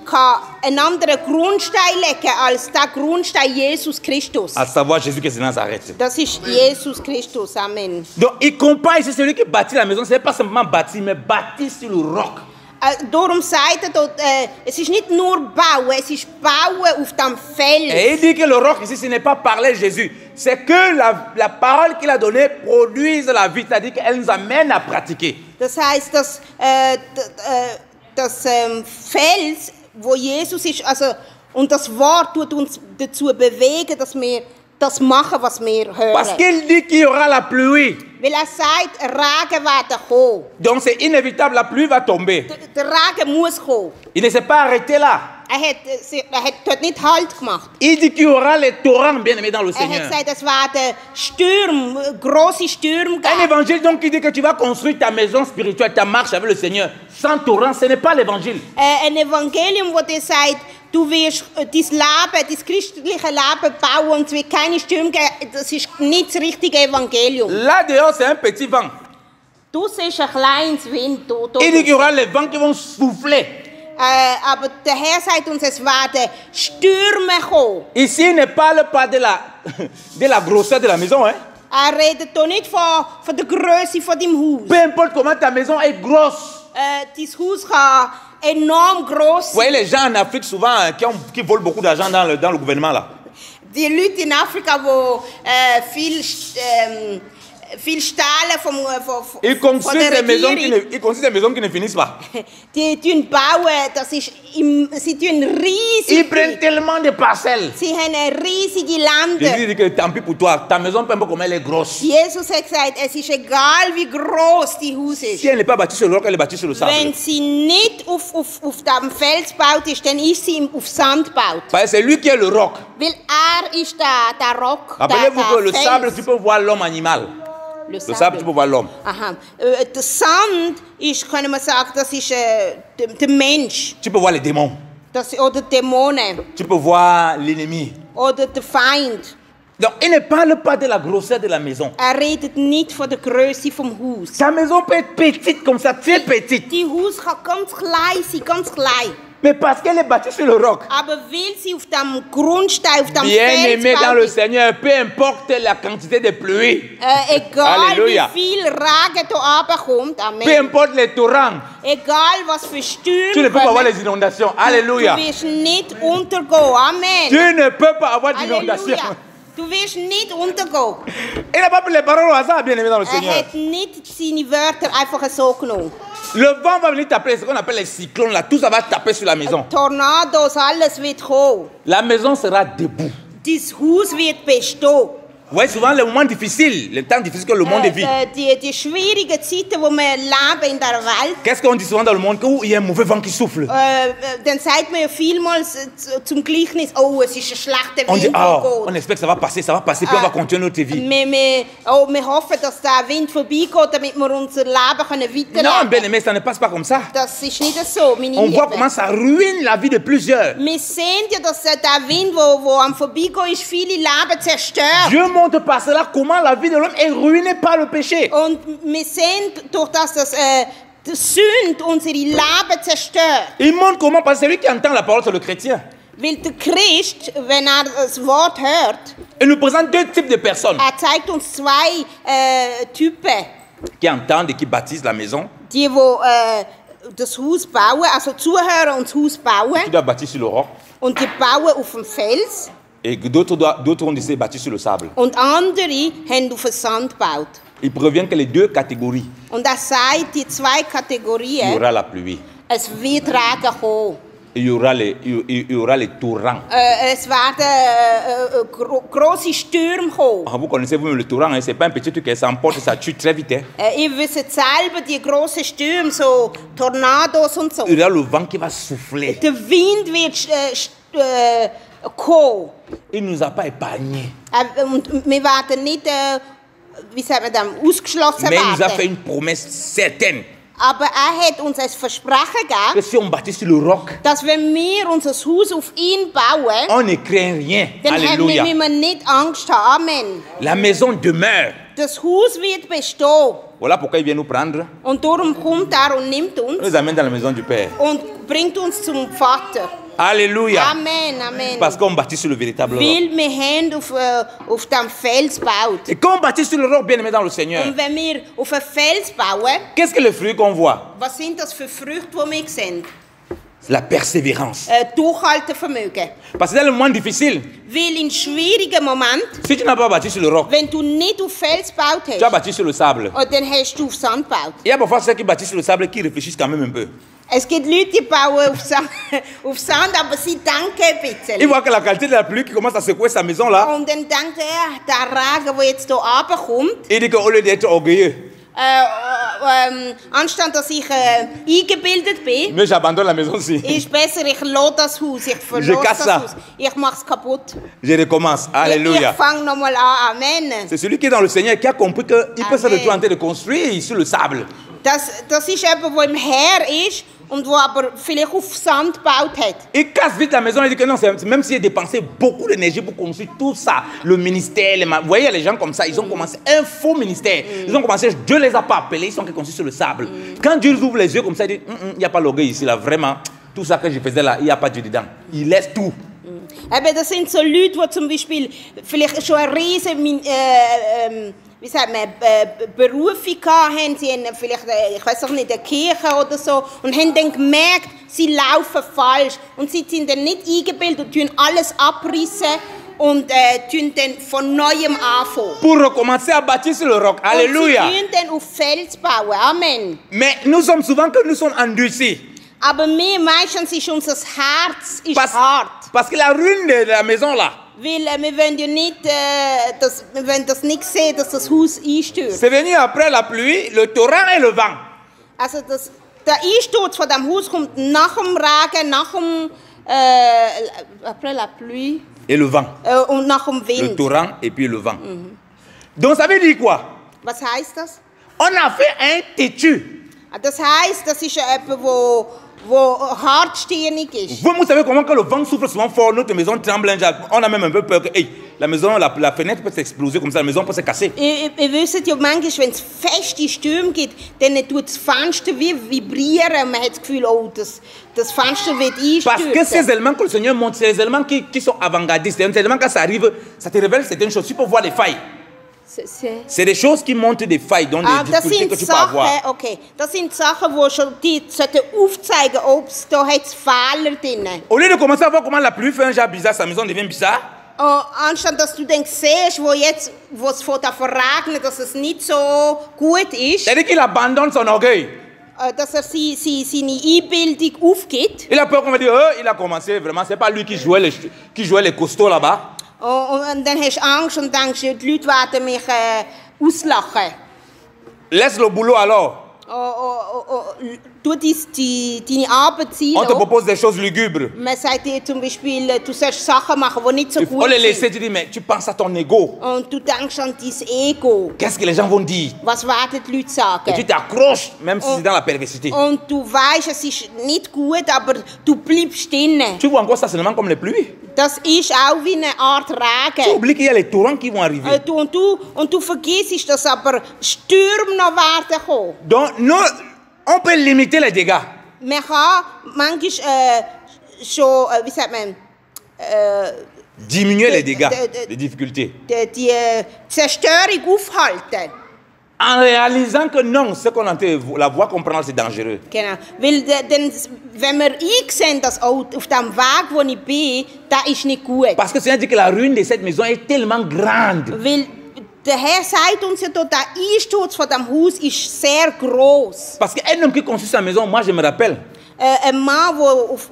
kann einen anderen Grundstein legen als der Grundstein Jesus Christus. À savoir Jésus-Christ de Nazareth. Das ist Jesus Christus. Amen. Donc il compare ici celui qui bâtit la maison, ce n'est pas simplement bâti, mais bâti sur le roc. Darum sagt er dort, es ist nicht nur bauen, es ist bauen auf dem Fels. Et il dit que le roc ici, ce n'est pas parler Jésus. C'est que la parole qu'il a donnée produise la vie, c'est-à-dire qu'elle nous amène à pratiquer. Das heißt, das Fels, wo Jesus ist, also, und das Wort tut uns dazu bewegen, dass wir das machen, was wir hören. Parce qu'il dit qu'il y aura la pluie. Weil sagt, Regen werden kommen. Donc c'est inévitable, la pluie va tomber. Der Regen muss kommen. Il ne s'est pas arrêté là. Er hat dort nicht Halt gemacht. Il dit qu'il y aura les torrents bien aimés dans le Er Seigneur. hat gesagt, es werden Stürme, grosse Stürme Un geben. évangile donc qui dit que tu vas construire ta maison spirituelle, ta marche avec le Seigneur sans torrent, ce n'est pas l'évangile. Ein Evangelium, wo dir sagt, du wirst dein Leben, dein christliche Leben bauen und es wird keine Stürme geben, das ist nicht das richtige Evangelium. Là dehors, c'est un petit vent. Du siehst ein kleines Wind. Il dit qu'il y aura les vents qui vont souffler. Aber der Herr sagt uns, es werden Stürme kommen. Ici, il ne parle pas de la grosseur de la maison. Hein? Redet hier nicht von der Größe von deinem Haus. Peu importe comment ta maison est grosse. Dein Haus kann enorm gross Vous voyez sein. les gens en Afrique souvent qui volent beaucoup d'argent dans le gouvernement là. Die Leute in Afrika, die viel stehlen von Ils der construisent des Regierung. maisons qui ne finissent pas. Die bauen, sie tun riesig. Ils prennent tellement de parcelles. Sie haben riesige Jésus Länder. dit que tant pis pour toi, ta maison, peu importe comment elle est grosse. Jesus hat gesagt, es ist egal, wie groß die Haus ist. Si elle n'est pas bâtie sur le roc, elle est bâtie sur le sable. Wenn sie nicht auf dem Fels gebaut ist, dann ist sie auf Sand gebaut. Parce que c'est lui qui est le roc. Weil ist der Rock, Rappelez-vous que le Fels. sable, tu peux voir l'homme animal. Le Le sable, tu peux voir l'homme. Aha. Der Sand ist, können wir sagen, das ist der Mensch. Tu peux voir les démons. Oder Dämonen. Tu peux voir l'ennemi. Oder der Feind. Donc, il ne parle pas de la grosseur de la maison. Redet nicht von der Größe vom Haus. Ta maison peut être petite comme ça, très petite. Die Haus kann ganz klein sein, ganz klein. Mais parce qu'elle est bâtie sur le roc. Aber weil sie auf dem Grundstein, auf dem Bien Fels aimé dans gebaut le ist, Seigneur, peu importe la quantité de pluie, egal Halleluja. wie viel Regen hier runterkommt, peu Amen. importe les torrents, Egal was für Stürme tu ne peux pas avoir kommen, les inondations. du Alléluia. wirst nicht untergehen. Amen. Tu ne peux pas avoir d'inondation. Halleluja. Du wirst nicht untergehen. Il n'a pas pris les paroles au hasard, bien aimé dans le Seigneur. Hat nicht seine Wörter einfach so genommen. Le vent va venir taper, ce qu'on appelle les cyclones, là, tout ça va taper sur la maison. Tornados, alles wird kommen. La maison sera debout. Dein Haus wird bestehen. Vous voyez souvent les moments difficiles, les temps difficiles que le monde vit. Die schwierigen Zeiten, wo wir leben in der Welt, Qu'est-ce qu'on dit souvent dans le monde? Il y a un mauvais vent qui souffle. dann sagt man ja vielmals zum Gleichnis, oh, es ist ein schlechter On dit, Wind, oh, on der espère que ça va passer, puis on va continuer notre vie. geht. Wir hoffen, dass der Wind vorbeigeht, damit wir unser Leben können weiterleben Non, bien können. aimé, ça ne passe pas comme ça. Das ist nicht so, meine On voit Lieben. comment ça ruine la vie de plusieurs. Wir sehen ja, dass der Wind, wo am Vorbeigehen ist, viele Leben zerstört. Dieu montre par cela comment la vie de l'homme est ruinée par le péché. Und wir sehen durch das, dass die Sünde unsere Leben zerstört. Il montre comment, parce que celui qui entend la parole, c'est le chrétien. Weil der Christ, wenn das Wort hört, Il nous présente deux types de personnes zeigt uns zwei Typen. qui entendent et qui bâtissent la maison. Die das Haus bauen, also zuhören und das Haus bauen. Qui doivent bâtir sur le roc. Und die bauen auf dem Fels. Et d'autres ont décidé de bâtir sur le sable. Und andere haben auf den Sand gebaut. Il provient que les deux catégories, Und er sagt, die zwei il y Kategorien, aura la pluie, es wird Regen kommen. il y aura les torrents. Es werden grosse Stürme kommen. Ah, vous connaissez vous-même le torrent, hein? Ce n'est pas un petit truc qui s'emporte, ça tue très vite. Hein? Ihr wisst selber, die grossen Stürme, so Tornados und so. Il y aura le vent qui va souffler. Der Wind wird kommen. Il ne nous a pas épargnés. Und wir werden nicht, wie sagt man das, ausgeschlossen Mais il nous a fait werden. une promesse certaine. Aber er hat uns ein Versprechen Que gegeben, si on bâtit sur le roc, dass wenn wir unser Haus auf ihn bauen, on ne craint rien. dann Alléluia. müssen wir nicht Angst haben. Amen. La maison demeure. Das Haus wird bestehen. Voilà pourquoi il vient nous prendre. Und darum kommt er und nimmt Il uns nous amène dans la maison du Père. und bringt uns zum Vater. Alléluia. Amen, Amen. Parce qu'on bâtit sur le véritable roc. Weil wir haben auf dem Fels gebaut. Et quand on bâtit sur le roc, bien aimé dans le Seigneur, Und wenn wir auf einen Fels bauen, qu'est-ce que le fruit qu'on voit? was sind das für Früchte, die wir sehen? C'est la persévérance. Durchhaltevermögen. Parce que dans le moment difficile, Weil in schwierigen Momenten, si tu n'as pas bâti sur le roc, wenn du nicht auf Fels gebaut tu as hast, bâti sur le sable. dann hast du auf Sand gebaut. Il y a parfois ceux qui bâtissent sur le sable qui réfléchissent quand même un peu. Es gibt Leute, die bauen auf Sand, auf Sand, aber sie denken ein Ils bisschen. voient que la qualité de la pluie qui commence à secouer sa maison là, Und dann denkt er, der Regen, der jetzt hier runterkommt, il dit qu'au lieu d'être orgueilleux, anstatt dass ich eingebildet bin, mais j'abandonne la maison aussi. ist besser, ich lasse das Haus, ich Je verlasse casse das ça. Haus. Ich mache es kaputt. Je recommence. Ich Alléluia. fange nochmal an. Amen. C'est celui qui est dans le Seigneur qui a compris qu'il peut se Amen. retrouver en train de construire sur le sable. Das ist jemand, der im Herr ist und der aber vielleicht auf Sand gebaut hat. Il casse vite la maison, il dit que non, même s'il a dépensé beaucoup d'énergie pour construire tout ça, le ministère, vous voyez les gens comme ça, ils ont commencé un faux ministère. Ils ont commencé, Dieu les a pas appelés, ils sont construits sur le sable. Quand Dieu ouvre les yeux comme ça, il dit, il n'y a pas l'orgueil ici, là, vraiment, tout ça que je faisais là, il n'y a pas Dieu dedans. Il laisse tout. Eben, das sind so Leute, die zum Beispiel vielleicht schon eine riesen wie sagt man, Berufung haben. Sie haben vielleicht, ich weiß auch nicht, eine Kirche oder so und haben dann gemerkt, sie laufen falsch. Und sie sind dann nicht eingebildet und tun alles abreißen und tun dann von Neuem anfangen. Pour recommencer à bâtir sur le roc. Alléluia. Und sie tun dann auf Fels bauen. Amen. Mais nous sommes souvent que nous sommes endurcis. Aber mir meistens ist unser Herz ist hart. Parce que la ruine de la maison là, Weil wir wollen ja nicht, wir wollen das nicht sehen, dass das Haus einstürzt. c'est venu après la pluie, le torrent et le vent. Also der Einsturz von dem Haus kommt nach dem Regen, nach dem après la pluie Et le vent. und nach dem Le Wind. torrent et puis le vent. Donc ça veut dire quoi? Was heißt das? On a fait un têtu. Das heißt, das ist jemand, wo hartstirnig ist. Vous savez comment que le vent souffle souvent fort, notre maison tremble, on a même un peu peur que hey, la maison, la fenêtre peut s'exploser comme ça, la maison peut se casser. Ihr wisst ja manchmal, wenn es feste Stürme gibt, dann tut das Fenster wie vibrieren. Man hat das Gefühl, oh, das Fenster wird Parce que ces einstürzen. éléments que le Seigneur montre, c'est les éléments qui sont avant-gardistes. C'est des éléments quand ça arrive, ça te révèle certaines choses. Tu peux voir les failles. C'est des choses qui montrent des failles, donc des Das difficultés sind que tu peux avoir. Sachen, okay, das sind Sachen, die schon die sollten aufzeigen, ob es da hat's Fehler drin. Au lieu de commencer à voir comment la pluie fait un genre bizarre, sa maison devient bizarre, Anstatt dass du dann siehst, wo es von der verregnet, dass es nicht so gut ist, c'est-à-dire qu'il abandonne son orgueil. dass er seine Einbildung aufgibt. Il a peur qu'on va dire, il a commencé, vraiment, c'est pas lui qui jouait les costauds là-bas. Und dann hast du Angst und denkst, die Leute werden mich auslachen. Laisse le boulot alors. Du deine Arbeit sein. On te propose des choses lugubres. Man sagt dir zum Beispiel, du sollst Sachen machen, die nicht so Il faut gut les laisser, sind. tu dis, mais tu penses à ton ego. Und du denkst an dein Ego. Qu'est-ce que les gens vont dire? Was werden die Leute Et tu sagen? t'accroches, même si c'est dans la perversité. Und du weißt, es ist nicht gut, aber du bleibst drinnen. Tu vois encore ça seulement comme les pluies. Das ist auch wie eine Art Tu Regen. oublies qu'il y a les torrents qui vont arriver. Und du vergisst, dass aber Stürme noch werden kommen. Donc, On peut limiter les dégâts. Man kann manchmal schon, wie sagt man, Diminuer les dégâts, les difficultés. die Zerstörung aufhalten. En réalisant que non, ce qu'on entend, la voie qu'on prend, c'est dangereux. Genau. Weil dann, wenn wir einsehen, dass auch auf dem Weg, wo ich bin, das ist nicht gut. Parce que le Seigneur dit que la ruine de cette maison est tellement grande. Weil der Herr sagt uns ja, der Einsturz von diesem Haus ist sehr gross. Parce qu'un homme qui construit sa maison, moi je me rappelle, Ein Mann, der auf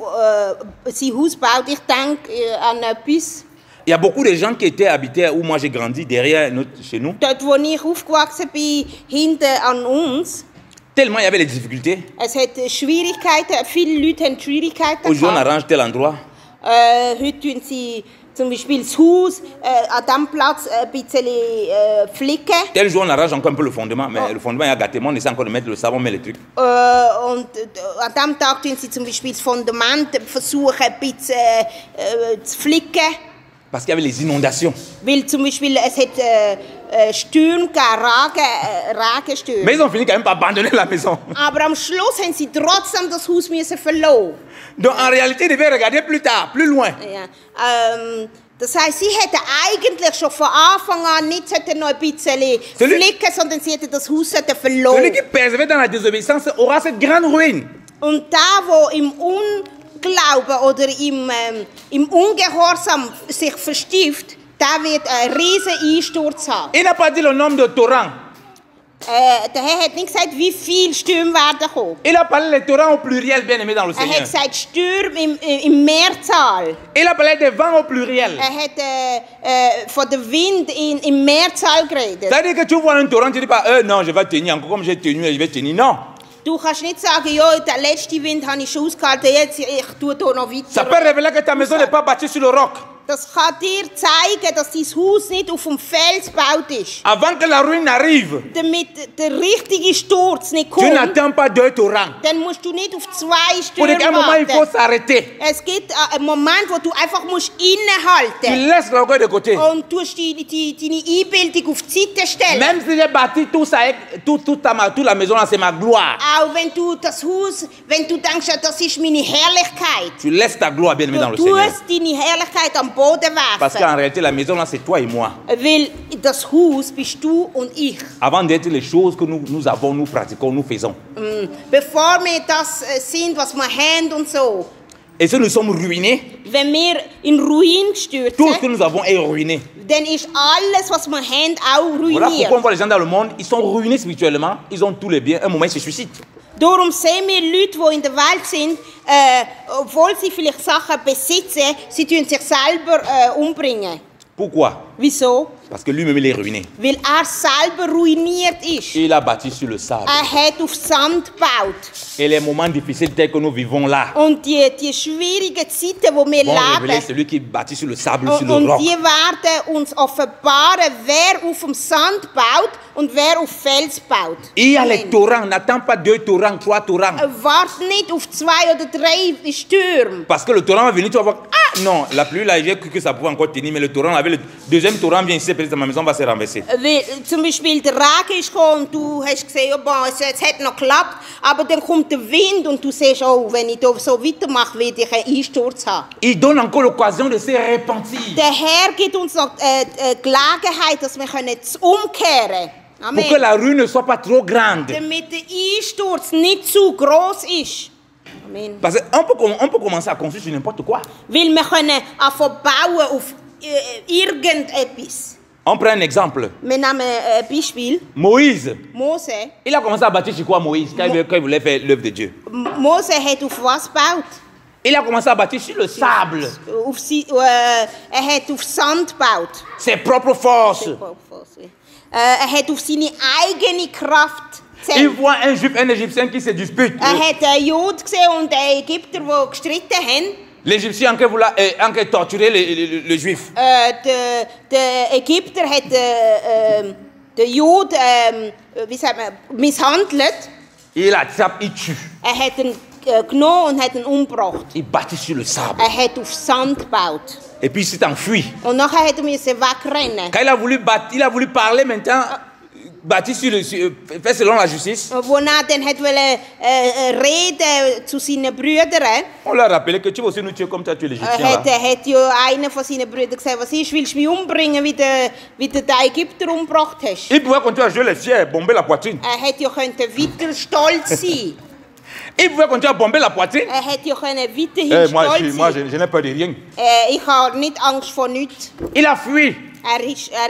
sein Haus baut, ich denke an etwas. il y a beaucoup de gens qui étaient habités où moi j'ai grandi, derrière chez nous. Dort, wo ich aufgewachsen bin, hinten an uns, Tellement il y avait des difficultés. es hat Schwierigkeiten, viele Leute haben Schwierigkeiten Aujourd'hui on gehabt. arrange tel endroit. Heute tun sie zum Beispiel das Haus an diesem Platz ein bisschen flicken. Tel jour on arrange encore un peu le fondement, mais le fondement est gâté. On essaie encore de mettre le savon, mais les trucs. Und an diesem Tag tun sie zum Beispiel das Fundament versuchen ein bisschen zu flicken. Parce qu'il y avait les inondations. Weil zum Beispiel es hat Stürme gegeben, Regenstürme. Mais ils ont fini quand même par abandonner la maison. Aber am Schluss haben sie trotzdem das Haus müssen verlassen. Donc en réalité, ils devaient regarder plus tard, plus loin. Ja. Das heisst, sie hätten eigentlich schon von Anfang an nicht noch ein bisschen flicken, sondern sie hätten das Haus Celui verloren. qui persévère dans la désobéissance aura cette grande ruine. Und der im Unglauben oder im Ungehorsam sich verstieft, der wird einen riesen Einsturz haben. Il n'a pas dit le nombre de torrents. Der Herr hat nicht gesagt, wie viele Stürme werden kommen. Il a parlé des torrents au pluriel, bien aimé dans le Er hat Seigneur. gesagt, Stürme im Mehrzahl. Il a parlé des vents au pluriel. Er hat von der Wind im Mehrzahl geredet. C'est-à-dire que tu vois un torrent, tu dis pas, non, je vais tenir, encore comme j'ai tenu, je vais tenir. Non. Du kannst nicht sagen, ja, der letzte Wind habe ich schon ausgehalten, jetzt ich tue hier noch Ça peut weiter. révéler que ta maison n'est pas bâtie sur le roc. Das kann dir zeigen, dass dein Haus nicht auf dem Fels gebaut ist. Avant que la ruine arrive, Damit der richtige Sturz nicht tu kommt, n'attends pas deux torrents. dann musst du nicht auf 2 Pour Stürme qu'à un moment, il faut warten. s'arrêter. Es gibt einen Moment, wo du einfach musst Tu innehalten laisses l'orgueil de côté. und tust deine Einbildung auf die Seite stellen. Même si j'ai bâti tout ça, toute la maison là, c'est ma gloire. Auch wenn du das Haus, wenn du denkst, ja, das ist meine Herrlichkeit. Tu laisses ta gloire, bien aimé, dans Du le Seigneur. tust deine Herrlichkeit am Boden Parce werfen. qu'en réalité, la maison là, c'est toi et moi. Weil das Haus bist du und ich. Avant d'être les choses que nous avons, nous pratiquons, nous faisons. Bevor wir das sind, was wir haben und so. Et si nous sommes ruinés, Wenn wir in Ruin gestürzt tout ce que sind, nous avons est ruiné. dann ist alles, was wir haben, auch Voilà ruiniert. pourquoi on voit les gens dans le monde, ils sont ruinés spirituellement, ils ont tous les biens, un moment ils se suicident. Darum sehen wir Leute, die in der Welt sind, obwohl sie vielleicht Sachen besitzen, sie tun sich selber umbringen. Pourquoi? Wieso? Parce que lui-même il est ruiné. Weil selber ruiniert ist. Il a bâti sur le sable. Hat auf Sand gebaut. Et les moments difficiles tels que nous vivons là Und die schwierigen Zeiten, wo wir vont révéler leben, celui qui bâtit sur le sable, sur le und roc. die werden uns offenbaren, wer auf dem Sand baut und wer auf Fels baut. Il y a les Amen. torrents, n'attends pas 2 torrents, 3 torrents. Wart nicht auf 2 oder 3 Stürme. Parce que le torrent va venir, tu vas voir, ah non, la pluie là, j'ai cru que ça pouvait encore tenir, mais le torrent, avec le deuxième torrent vient ici, peut-être ma maison va se renverser. Weil, zum Beispiel der Regen ist gekommen und du hast gesehen, oh, boah, es hat noch geklappt, aber dann kommt der Wind und du siehst, oh, wenn ich hier so weitermache, werde ich einen Einsturz haben. Il donne encore l'occasion de se repentir. Der Herr gibt uns noch Gelegenheit, dass wir umkehren können. Pour que la rue ne soit pas trop grande. Damit der Einsturz nicht zu gross ist. Amen. Parce qu'on peut commencer à construire sur n'importe quoi. Weil wir können anfangen bauen auf irgendetwas. On prend un exemple. Wir nehmen ein Beispiel. Moïse, Mose. il a commencé à bâtir sur quoi Moïse quand il voulait faire l'œuvre de Dieu? Mose hat auf was gebaut? Il a commencé à bâtir sur le sable. Er hat auf Sand gebaut. Ses propres forces. Hat auf seine eigene Kraft Il gezählt. voit un juif, un égyptien qui se dispute. Hat einen Jud gesehen und einen Ägypter, die gestritten haben. L'Égyptien a torturé le juif. Der Ägypter hat den Jud wie sagt man, misshandelt. Il attrape, il tue. Hat ihn genommen und hat ihn umgebracht. Il bâtit sur le sable. Hat auf Sand gebaut. Et puis il s'est enfui. Und nachher musste er wegrennen. Quand il a voulu parler maintenant, bâti fait selon la justice. Wo er dann hat reden zu seinen Brüdern, On leur a rappelé que tu vas aussi nous tuer comme tu as tué l'Égyptien. là. hat ja einer von seinen Brüdern gesagt, was ist, willst du mich umbringen, wie du den Ägypter umgebracht hast? Il pouvait continuer à jouer les fiers, bomber la poitrine. Hätte ja weiter stolz sein. Il pouvait continuer à bomber la poitrine. Hätte ja weiterhin stolz Moi, sein. je n'ai peur de rien. Ich habe nicht Angst vor nichts. Il a fui. Er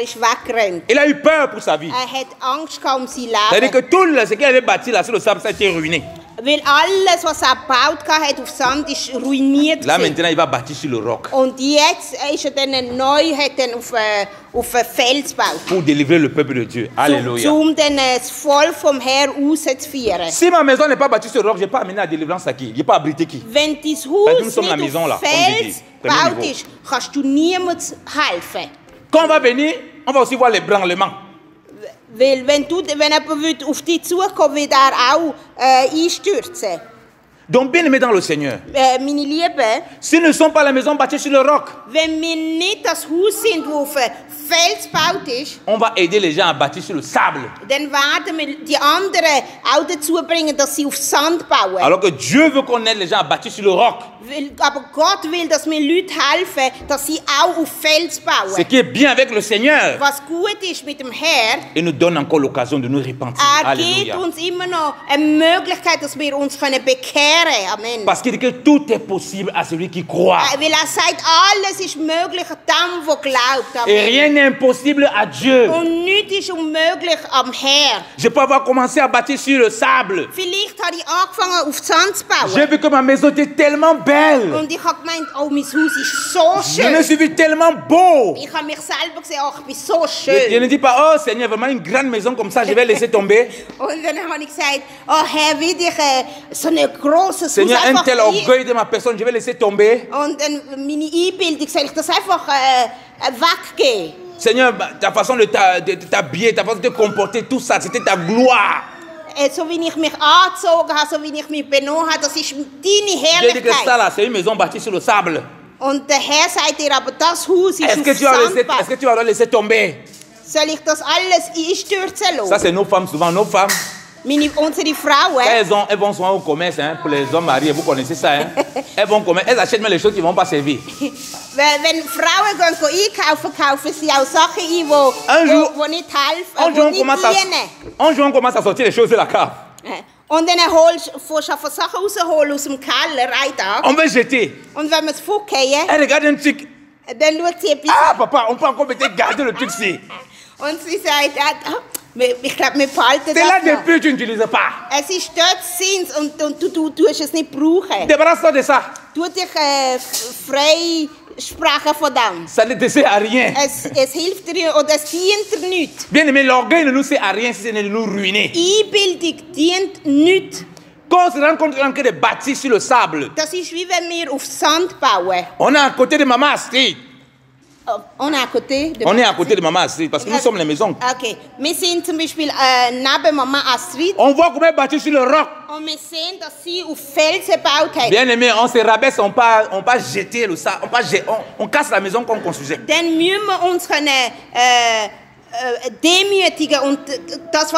ist weggerannt. Il a eu peur pour sa vie. Hat Angst um sein C'est-à-dire que Leben. tout ce qu'il avait bâti là sur le sable, ça a été ruiné. Weil alles, was er gebaut hat auf Sand, ist ruiniert. Là gewesen. maintenant, il va bâtir sur le roc Und jetzt ist er dann neu hat dann auf einen Fels gebaut. pour délivrer le peuple de Dieu. Alléluia. Um dann das Volk vom Herrn rauszuführen. Si ma maison n'est pas bâtie sur le roc, je n'ai pas amené la délivrance à qui? Je n'ai pas abrité qui? Wenn dein Parce que nous Haus sommes nicht la maison, là, auf comme j'ai Fels dit, premier gebaut niveau. ist, kannst du niemandem helfen. Quand on va venir, on va aussi voir les branlements. Weil wenn jemand auf dich zukommt, wird er auch einstürzen. Donc, bien aimé dans le Seigneur, Meine Lieben, si nous ne sommes pas la maison bâtie sur le roc, wenn wir nicht das Haus sind, das auf Fels gebaut ist, on va aider les gens à bâtir sur le sable. dann werden wir die anderen auch dazu bringen, dass sie auf Sand bauen. Alors que Dieu veut qu'on aide les gens à bâtir sur le roc. Aber Gott will, dass wir Leuten helfen, dass sie auch auf Fels Ce bauen. qui est bien avec le Seigneur, Was gut ist mit dem Herrn, il nous donne encore l'occasion de nous repentir. gibt Alléluia. uns immer noch eine Möglichkeit, dass wir uns bekehren können. Amen. Parce qu'il dit que tout est possible à celui qui croit. Weil er sagt, alles ist möglich dem, der glaubt. Et Amen. rien n'est impossible à Dieu. Und nichts ist unmöglich am Herrn. Je peux avoir commencé à bâtir sur le sable. Vielleicht habe ich angefangen, auf Sand zu J'ai bauen. vu que ma maison était tellement belle. Und ich habe gemeint, oh, mein Haus ist so Je me schön. suis vu tellement beau. Ich habe mich selber gesehen, oh, ich bin so Je ne schön. dis pas, oh Seigneur, vraiment une grande maison comme ça, je vais laisser tomber. Und dann habe ich gesagt, oh Herr, will ich so ein grosses Seigneur, Haus un einfach tel orgueil de ma personne, je vais laisser tomber. Und dann meine Einbildung, soll ich das einfach weggeben? Seigneur, ta façon de t'habiller, ta façon de te comporter, tout ça, c'était ta gloire. So wie ich mich angezogen habe, so wie ich mich benommen habe, das ist deine J'ai dit que ça Herrlichkeit. là, c'est une maison bâtie sur le sable. Und der Herr sagt dir, aber das Haus ist Est-ce auf que Sand tu vas le laisser tomber? Soll ich das alles einstürzen Ça, lassen? c'est nos femmes, souvent nos femmes. Unsere Frauen, Elles vont souvent au commerce, hein, pour les hommes mariés, vous connaissez ça. Hein? Elles vont au commerce, elles achètent même les choses qui ne vont pas servir. wenn Frauen gehen einkaufen, kaufen sie auch Sachen ein, Un jour- die nicht helfen, Un die jour, nicht dienen. on commence à sortir les choses de la cave. Und dann fährst du einfach Sachen rausholen aus dem Keller, einen Tag. On veut jeter. Und wenn wir es vorgehen, Elle regarde un truc. dann schaut sie etwas Ah, papa, on peut encore peut-être garder le truc-ci. und sie sagt, ich glaube, wir behalten C'est là das noch. depuis, tu n'utilises pas. Es ist dort Sins und du tust es nicht brauchen. Débarrasse-toi de ça. Tu dich frei sprechen von dem. Ça ne te sert à rien. Es hilft dir oder es dient dir nichts. Bien aimé, l'orgueil ne nous sert à rien si ce n'est de nous ruiner. Einbildung dient nichts. Quand on se rend compte qu'on est en train de bâtir sur le sable, Das ist wie wenn wir auf Sand bauen. on est à côté de Maman Astrid. On est à côté de On est à côté de Maman Astrid parce que nous sommes les maisons. Okay, wir sind zum Beispiel neben Mama Astrid On voit comment elle bâtit sur le roc. und wir sehen, dass sie auf Felsen gebaut hat. Bien aimé, on se rabaisse, on pas jeter le sable, on casse la maison qu'on construisait. Dann müssen wir uns können, demütigen und das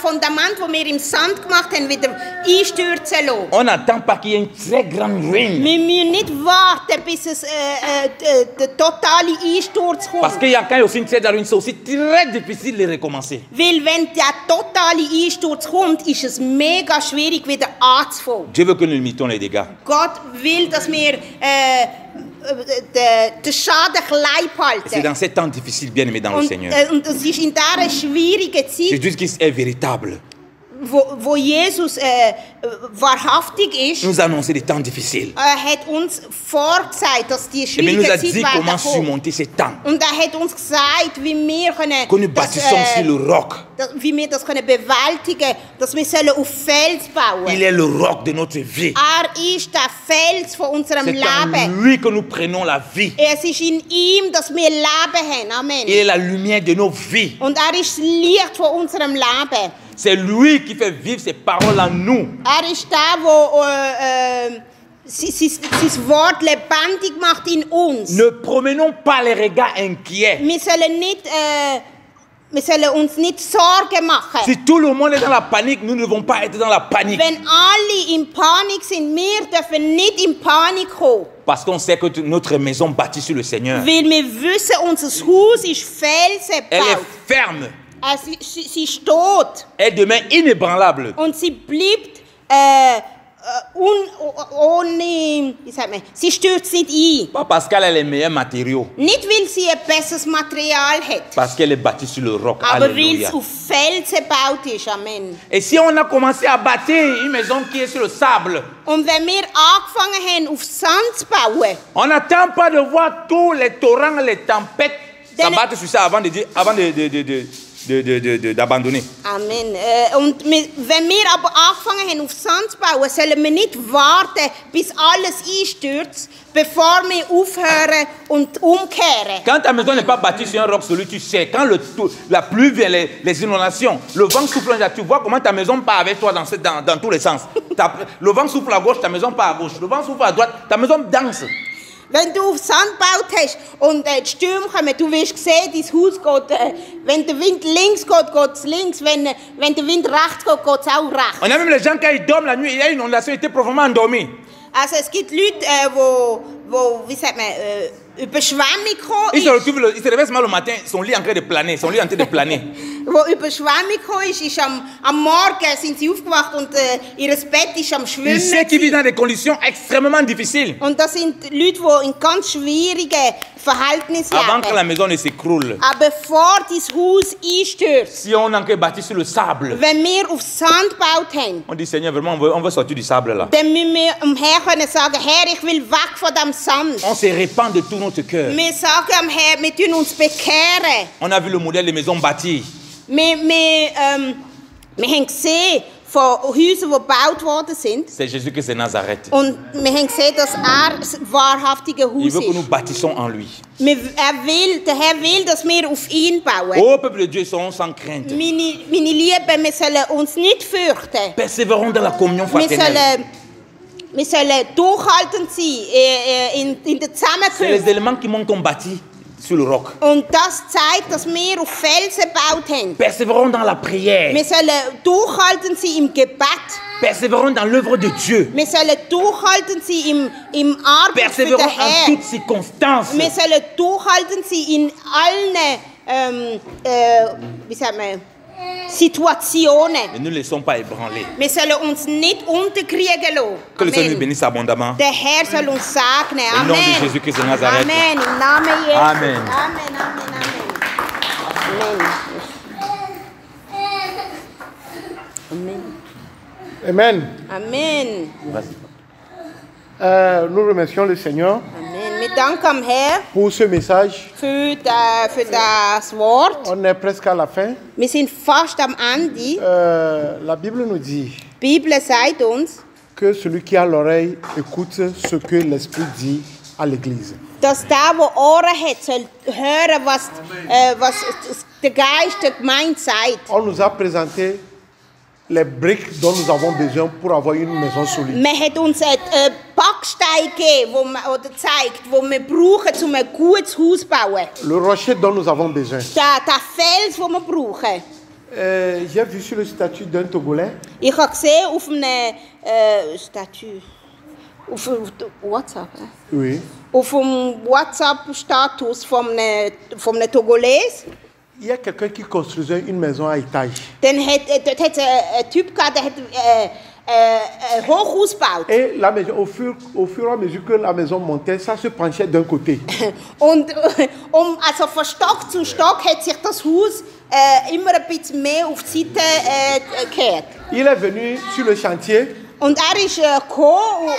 Fundament, das wir im Sand gemacht haben, wieder einstürzen lassen. On n'attend pas qu'il y ait une très grande ruine. Wir müssen nicht warten, bis es der totale Einsturz Parce kommt. qu'il y a quand il y a aussi une très grande ruine, c'est aussi très difficile de recommencer. Weil wenn der totale Einsturz kommt, ist es mega schwierig, wieder anzufangen. Dieu veut que nous limitons les dégâts. Gott will, dass wir den Schaden klein C'est halten. dans ces temps difficiles, bien aimé dans le Seigneur. Und es ist in dieser schwierigen Zeit, Jésus-Christ est véritable. wo Jesus wahrhaftig ist, Il nous a annoncé des temps difficiles. hat uns vorgesagt, dass die Et bien, il nous schwierigen a Zeit dit werden comment kommen. surmonter ces temps. Und er hat uns gesagt, wie wir Que nous bâtissons sur le roc. wie wir das können bewältigen, dass wir sollen auf Fels bauen. Il est le roc de notre vie. Ist der Fels von unserem C'est en Leben. lui que nous prenons la vie. Es ist in ihm, dass wir Leben haben. Amen. Il est la lumière de nos vies. Und ist das Licht von unserem Leben. C'est lui qui fait vivre ses paroles en nous. Ist der, der sein Wort lebendig macht in uns. Ne promenons pas les regards inquiets. Wir sollen nicht wir sollen uns nicht Sorgen machen. Si tout le monde est dans la panique, nous ne devons pas être dans la panique. Wenn alle in Panik sind, wir dürfen nicht in Panik kommen. Parce qu'on sait que notre maison bâtie sur le Seigneur, Weil wir wissen, unser Haus ist Felsen elle est gebaut. ferme. Sie steht. Elle demeure inébranlable. Und sie bleibt ohne, wie sagt man, sie stürzt nicht ein. Pas parce qu'elle a les meilleurs matériaux, Nicht, weil sie ein besseres Material hat, parce qu'elle est bâtie sur le roc. aber weil Alléluia. es auf Felsen gebaut ist. Amen. Et si on a commencé à bâtir une maison qui est sur le sable, Und wenn wir angefangen haben, auf Sand zu bauen, on n'attend pas de voir tous les torrents, les tempêtes s'abattre sur ça avant d'abandonner. Amen. Und wenn wir aber angefangen haben, auf Sand zu bauen, sollen wir nicht warten, bis alles einstürzt, bevor wir aufhören und umkehren. Quand ta maison n'est pas bâtie sur un roc solide, tu sais, quand la pluie vient, les inondations, le vent souffle, tu vois comment ta maison part avec toi dans tous les sens. Le vent souffle à gauche, ta maison part à gauche. Le vent souffle à droite, ta maison danse. Wenn du auf Sand gebaut hast und die Stürme kommen, du wirst sehen, dein Haus geht, wenn der Wind links geht, geht es links, wenn der Wind rechts geht, geht es auch rechts. On a même les gens, quand ils dorment la nuit, il y a une inondation, ils étaient profondément endormis. Also es gibt Leute, wo wie sagt man, Überschwemmung gekommen Ils ist. se réveillent mal le matin, son lit en train de planer, son lit en train de planer. Wo Überschwemmung gekommen ist am Morgen sind sie aufgewacht und ihr Bett ist am Schwimmen. Il sait qu'ils vivent dans des conditions extrêmement difficiles. Und das sind Leute, die in ganz schwierigen Verhältnissen Avant que leben. la maison ne s'écroule. Aber bevor dein Haus einstürzt, Si on est encore bâti sur le sable, wenn wir auf Sand gebaut haben, on dit Seigneur, vraiment, on veut sortir du sable là. dann müssen wir dem Herrn können sagen, Herr, ich will weg von dem Sand. On se répand de tout notre cœur. Wir sagen am Herrn, wir tun uns bekehren. On a vu le modèle des maisons bâties. Wir haben gesehen von Häusern, die gebaut worden sind. C'est Jésus qui est Nazareth. Und wir haben gesehen, dass das wahrhaftige Il Haus veut que nous ist. bâtissons en lui. Der Herr will, dass wir auf ihn bauen. Ô peuple de Dieu, soyons sans crainte. Meine Lieben, wir sollen uns nicht fürchten. Persévérons dans la communion fraternelle. Wir sollen durchhaltend sein in der C'est les Zusammenkunft. éléments qui montent ont bâti sur le roc. Und das zeigt, dass wir auf Felsen gebaut haben. Persévérons dans la prière. Wir sollen durchhaltend sein im Gebet. Persévérons dans l'œuvre de Dieu. Wir sollen durchhaltend sein im Arbeit für den Persévérons en Herrn. toutes circonstances. Wir sollen durchhaltend sein in allen wie sagt man, Situationen. Ne nous laissons pas ébranler. Wir sollen uns nicht unterkriegen lassen. Que le Seigneur nous Amen. bénisse abondamment. Der Herr soll uns segnen. Im Namen Amen. de Jésus-Christ de Nazareth. Amen. Im Namen Jesus. Amen. Amen, amen, amen. Amen. Amen. Vas-y. Nous remercions le Seigneur Amen. Wir danken am Herrn pour ce message. für das Wort. On est presque à la fin. Wir sind fast am Ende. La Bible nous dit Die Bibel sagt uns, que celui qui a l'oreille écoute ce que l'Esprit dit à l'Église. dass der Ohren hat, soll hören, was der Geist der Gemeinde sagt. On nous a présenté les briques dont nous avons besoin pour avoir une maison solide. Man hat uns einen Backstein gegeben, oder gezeigt, wo wir brauchen, um ein gutes Haus zu bauen. Le rocher dont nous avons besoin. Der Fels, den wir brauchen. J'ai vu sur le statut d'un Togolais Ich habe gesehen auf einem Statut, auf WhatsApp, oui. auf dem WhatsApp-Status von einem Togolese. Il y a quelqu'un qui construisait une maison à étage. Dort hat es einen Typ gehabt, der hat ein Hochhaus gebaut. Et la maison, au fur et à mesure que la maison montait, ça se penchait d'un côté. Und also von Stock zu Stock hat sich das Haus immer ein bisschen mehr auf die Seite gekehrt. Il est venu sur le chantier Und ist gekommen,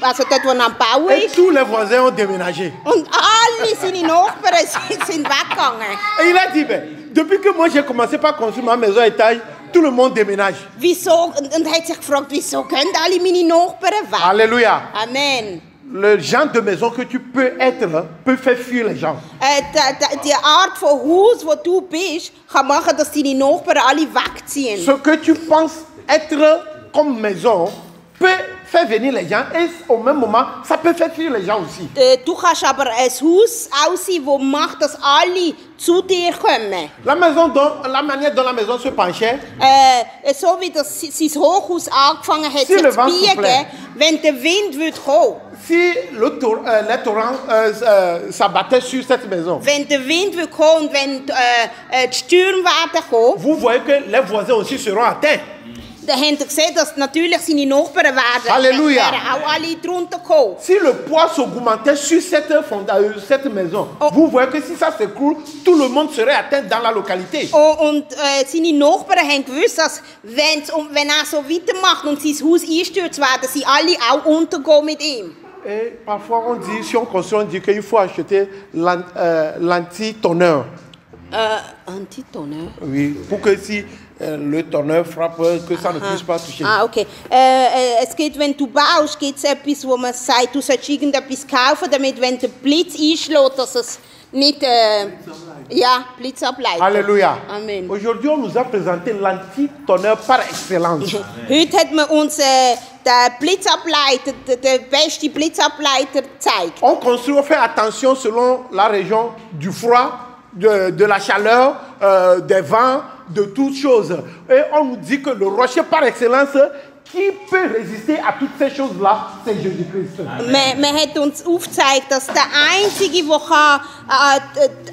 also dort, wo er am Bauen et ist. tous les voisins ont déménagé. Und alle seine Nachbarn sind weggegangen. Et il a dit, ben, depuis que moi j'ai commencé par construire ma maison à étage, tout le monde déménage. Wieso? Und hat sich gefragt, wieso gehen alle meine Nachbarn weg? Alléluia. Amen. Le genre de maison que tu peux être peut faire fuir les gens. Die Art von Haus, wo du bist, kann machen, dass deine Nachbarn alle wegziehen. Ce que tu penses être comme maison peut faire venir les gens et au même moment, ça peut faire fuir les gens aussi. Du kannst aber ein Haus auch sein, das macht, dass alle zu dir kommen. La manière dont la maison se penchait, So wie das sein Hochhaus angefangen hat, Si sich le zu vent biegen, soufflait. wenn der Wind würde kommen, si les torrents s'abattaient sur cette maison, wenn der Wind würde kommen und wenn die Stürme werden kommen, vous voyez que les voisins aussi seront atteints. dann habt ihr gesehen, dass natürlich seine Nachbarn Halleluja. wären auch alle drunter gekommen. Si le poids s'augmentait sur cette maison, vous voyez que si ça s'écroule, tout le monde serait atteint dans la localité. Und seine Nachbarn haben gewusst, dass wenn er so weitermacht und sein Haus einstürzt, werden sie alle auch untergehen mit ihm. Et parfois on dit, si on construit, on dit qu'il faut acheter l'anti-tonneur. Antitonne? Oui, pour que si le tonneur frappe, que ça ne puisse pas toucher. Ah, okay. Es gibt, wenn du baust, gibt es etwas, wo man sagt, du sollst irgendetwas kaufen, damit, wenn der Blitz einschlägt, dass es nicht Blitz ableitet. Alléluia. Amen. Aujourd'hui, on nous a présenté l'anti-tonneur par excellence. Heute hat man uns den Blitzableiter, den besten Blitzableiter gezeigt. On construit, on fait attention selon la région du froid, de la chaleur, des vents, de toutes choses. Et on nous dit que le rocher par excellence qui peut résister à toutes ces choses-là, c'est Jésus-Christ. Man hat uns aufgezeigt, dass der Einzige, der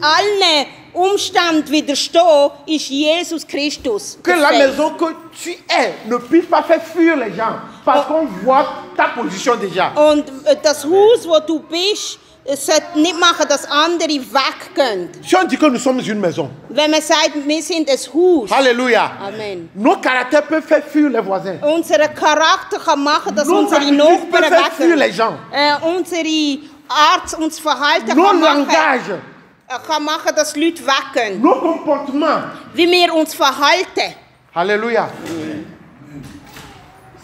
allen Umständen widerstehen, ist Jesus Christus. Que la maison que tu es ne puisse pas faire fuir les gens, parce qu'on voit ta position déjà. Und das Haus, wo du bist, sollte nicht machen, dass andere weggehen. Si on dit que nous sommes une maison, Wenn man sagt, wir sind ein Haus. Alléluia, Amen. nos caractères peuvent faire fuir les voisins. Unser Charakter kann machen, dass Nos unsere attitudes Nachbarn peuvent faire fuir les weggehen. gens. Unsere Art, unser Verhalten Nos kann langages, machen, dass Leute weggehen. nos comportements. Wie wir uns verhalten. Alléluia.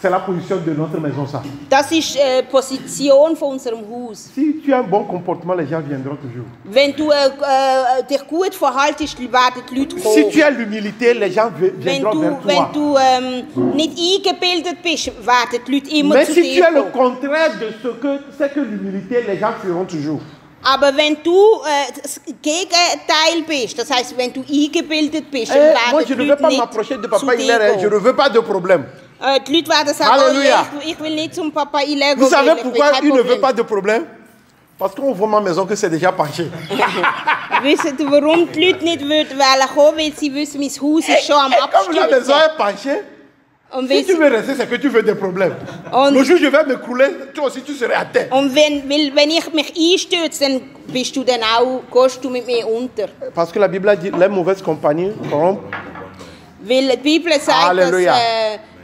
C'est la position de notre maison, ça. Das ist die Position von unserem Haus. Si tu as un bon comportement, les gens viendront toujours. Wenn du dich gut verhaltest, werden die Leute kommen. Si tu as l'humilité, les gens viendront vers Wenn toi. du nicht eingebildet bist, werden die Leute immer Mais zu si tu dir es le kommen. contraire de ce que c'est que l'humilité, les gens feront toujours. Aber wenn du das Gegenteil bist, das heißt, wenn du eingebildet bist, dann Moi, werden je die ne veux Leute pas nicht m'approcher de zu Papa dir Hilaire, je kommen. ne veux pas de problème. Die Leute werden sagen, Halleluja. oh, ich will nicht zum Papa Ilego. Vous savez ich will pourquoi kein il ne veut Problem. pas de problème? Parce qu'on voit ma maison que c'est déjà penché. Wisst ihr, warum die Leute nicht wollen kommen? Weil sie wissen, mein Haus ist schon am Et comme la maison Abstürzen. est penchée, Und, si tu veux rester, c'est que tu veux des problèmes. Und- Le jour où je vais m'écrouler, toi aussi tu serais à terre. wenn ich mich einstürze, dann bist du dann auch, gehst du mit mir unter. Parce que la Bible a dit, les mauvaises compagnies corrompent. Weil die Bibel sagt, Halleluja.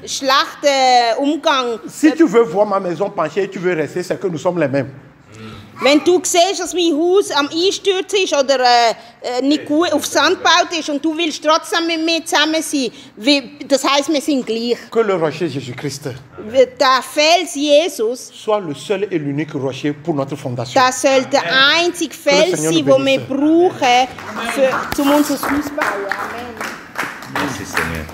dass schlechter Umgang, Si tu veux voir ma maison penchée et tu veux rester, c'est que nous sommes les mêmes. wenn du siehst, dass mein Haus am Einstürzen ist oder nicht gut auf Sand gebaut ist und du willst trotzdem mit mir zusammen sein, das heisst, wir sind gleich. Que le rocher Jésus-Christ Der Fels Jesus, soit le seul et l'unique rocher pour notre fondation. das soll der einzige Fels Seigneur sein, nous den wir bénisse. brauchen, um unser Haus zu bauen. Amen. Merci Seigneur.